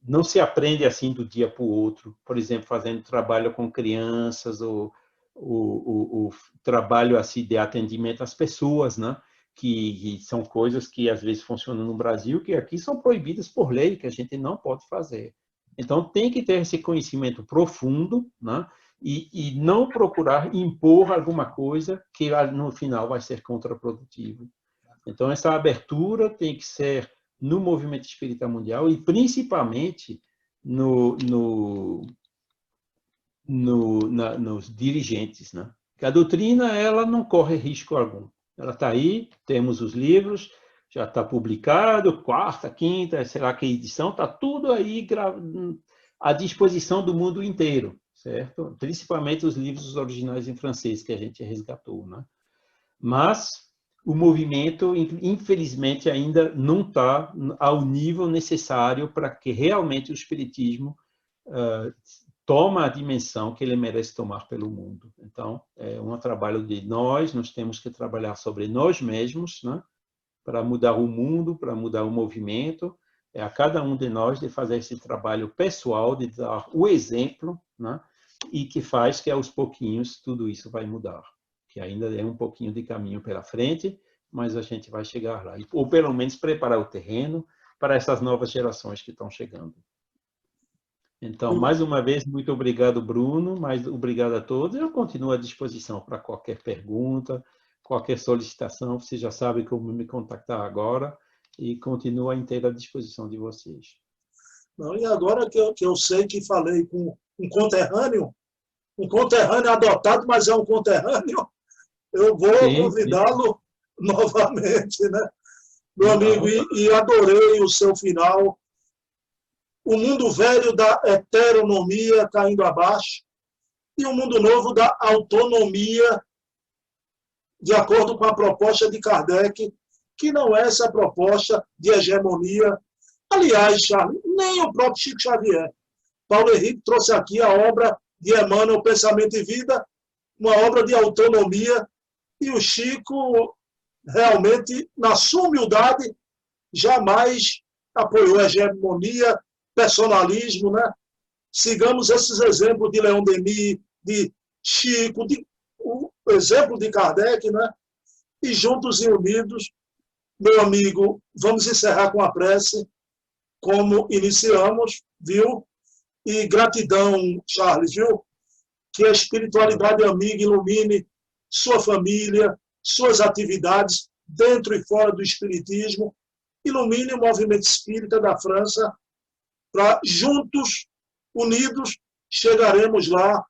não se aprende assim do dia para o outro. Por exemplo, fazendo trabalho com crianças ou o trabalho assim de atendimento às pessoas, né? Que são coisas que às vezes funcionam no Brasil, que aqui são proibidas por lei, que a gente não pode fazer. Então, tem que ter esse conhecimento profundo, né? E não procurar impor alguma coisa que no final vai ser contraprodutivo. Então, essa abertura tem que ser no movimento espírita mundial e principalmente nos dirigentes, né? Porque a doutrina, ela não corre risco algum. Ela está aí, temos os livros, já está publicado, quarta, quinta, sei lá que edição, está tudo aí à disposição do mundo inteiro, certo? Principalmente os livros originais em francês que a gente resgatou, né? Mas o movimento, infelizmente, ainda não está ao nível necessário para que realmente o espiritismo toma a dimensão que ele merece tomar pelo mundo. Então, é um trabalho de nós temos que trabalhar sobre nós mesmos, né, para mudar o mundo, para mudar o movimento. É a cada um de nós de fazer esse trabalho pessoal, de dar o exemplo, né, e que faz que, aos pouquinhos, tudo isso vai mudar. Que ainda é um pouquinho de caminho pela frente, mas a gente vai chegar lá. Ou, pelo menos, preparar o terreno para essas novas gerações que estão chegando. Então, mais uma vez, muito obrigado, Bruno, mas obrigado a todos. Eu continuo à disposição para qualquer pergunta, qualquer solicitação. Você já sabe como me contactar agora e continuo à inteira disposição de vocês. Não, e agora que eu sei que falei com um conterrâneo adotado, mas é um conterrâneo, eu vou convidá-lo novamente, né? Meu amigo, e adorei o seu final. O mundo velho da heteronomia caindo abaixo e o mundo novo da autonomia, de acordo com a proposta de Kardec, que não é essa proposta de hegemonia. Aliás, Charles, nem o próprio Chico Xavier. Paulo Henrique trouxe aqui a obra de Emmanuel, Pensamento e Vida, uma obra de autonomia, e o Chico, realmente, na sua humildade, jamais apoiou a hegemonia, personalismo, né? Sigamos esses exemplos de Leon Denis, de Chico, o exemplo de Kardec, né? E juntos e unidos, meu amigo, vamos encerrar com a prece, como iniciamos, viu? E gratidão, Charles, viu? Que a espiritualidade amiga ilumine sua família, suas atividades, dentro e fora do espiritismo, ilumine o movimento espírita da França, para juntos, unidos, chegaremos lá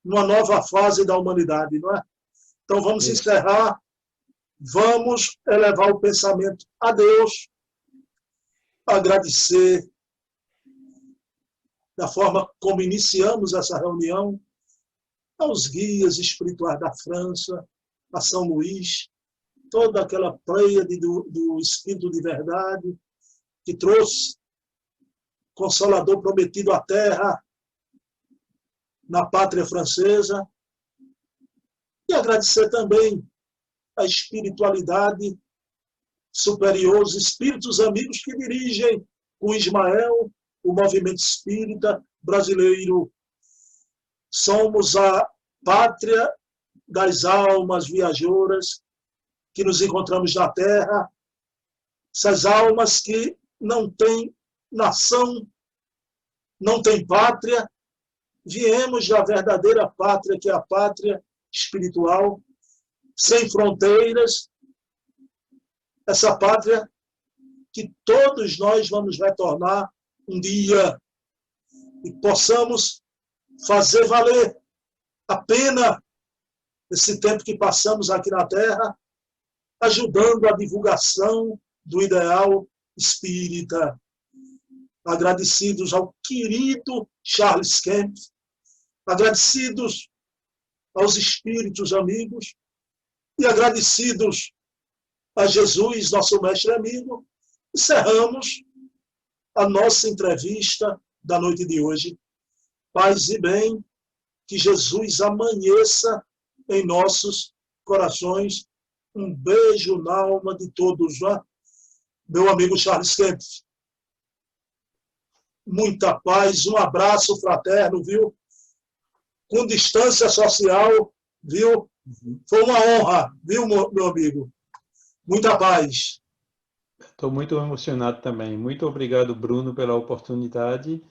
numa nova fase da humanidade, não é? Então vamos encerrar, vamos elevar o pensamento a Deus agradecer da forma como iniciamos essa reunião aos guias espirituais da França, a São Luís, toda aquela pleiade do Espírito de Verdade, que trouxe Consolador prometido à terra, na pátria francesa, e agradecer também a espiritualidade superior, os espíritos amigos que dirigem com Ismael o movimento espírita brasileiro. Somos a pátria das almas viajoras que nos encontramos na terra, essas almas que não têm nação, não têm pátria. Viemos da verdadeira pátria, que é a pátria espiritual, sem fronteiras, essa pátria que todos nós vamos retornar um dia e possamos fazer valer a pena esse tempo que passamos aqui na Terra, ajudando a divulgação do ideal espírita. Agradecidos ao querido Charles Kempf, agradecidos aos espíritos amigos e agradecidos a Jesus, nosso mestre amigo, encerramos a nossa entrevista da noite de hoje. Paz e bem, que Jesus amanheça em nossos corações. Um beijo na alma de todos, né? Meu amigo Charles Kempf. Muita paz, um abraço fraterno, viu? Com distância social, viu? Foi uma honra, viu, meu amigo? Muita paz. Estou muito emocionado também. Muito obrigado, Bruno, pela oportunidade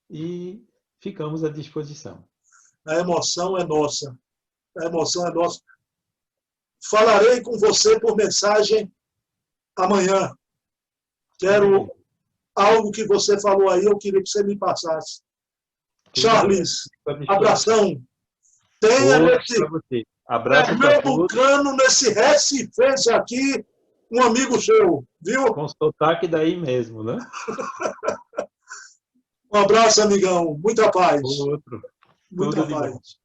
e ficamos à disposição. A emoção é nossa. A emoção é nossa. Falarei com você por mensagem amanhã. Quero algo que você falou aí, eu queria que você me passasse. Charles, abração. Tenha nesse pernambucano, nesse recifense aqui, um amigo seu, viu? Com sotaque daí mesmo, né? Um abraço, amigão. Muita paz. Outro. Muita paz.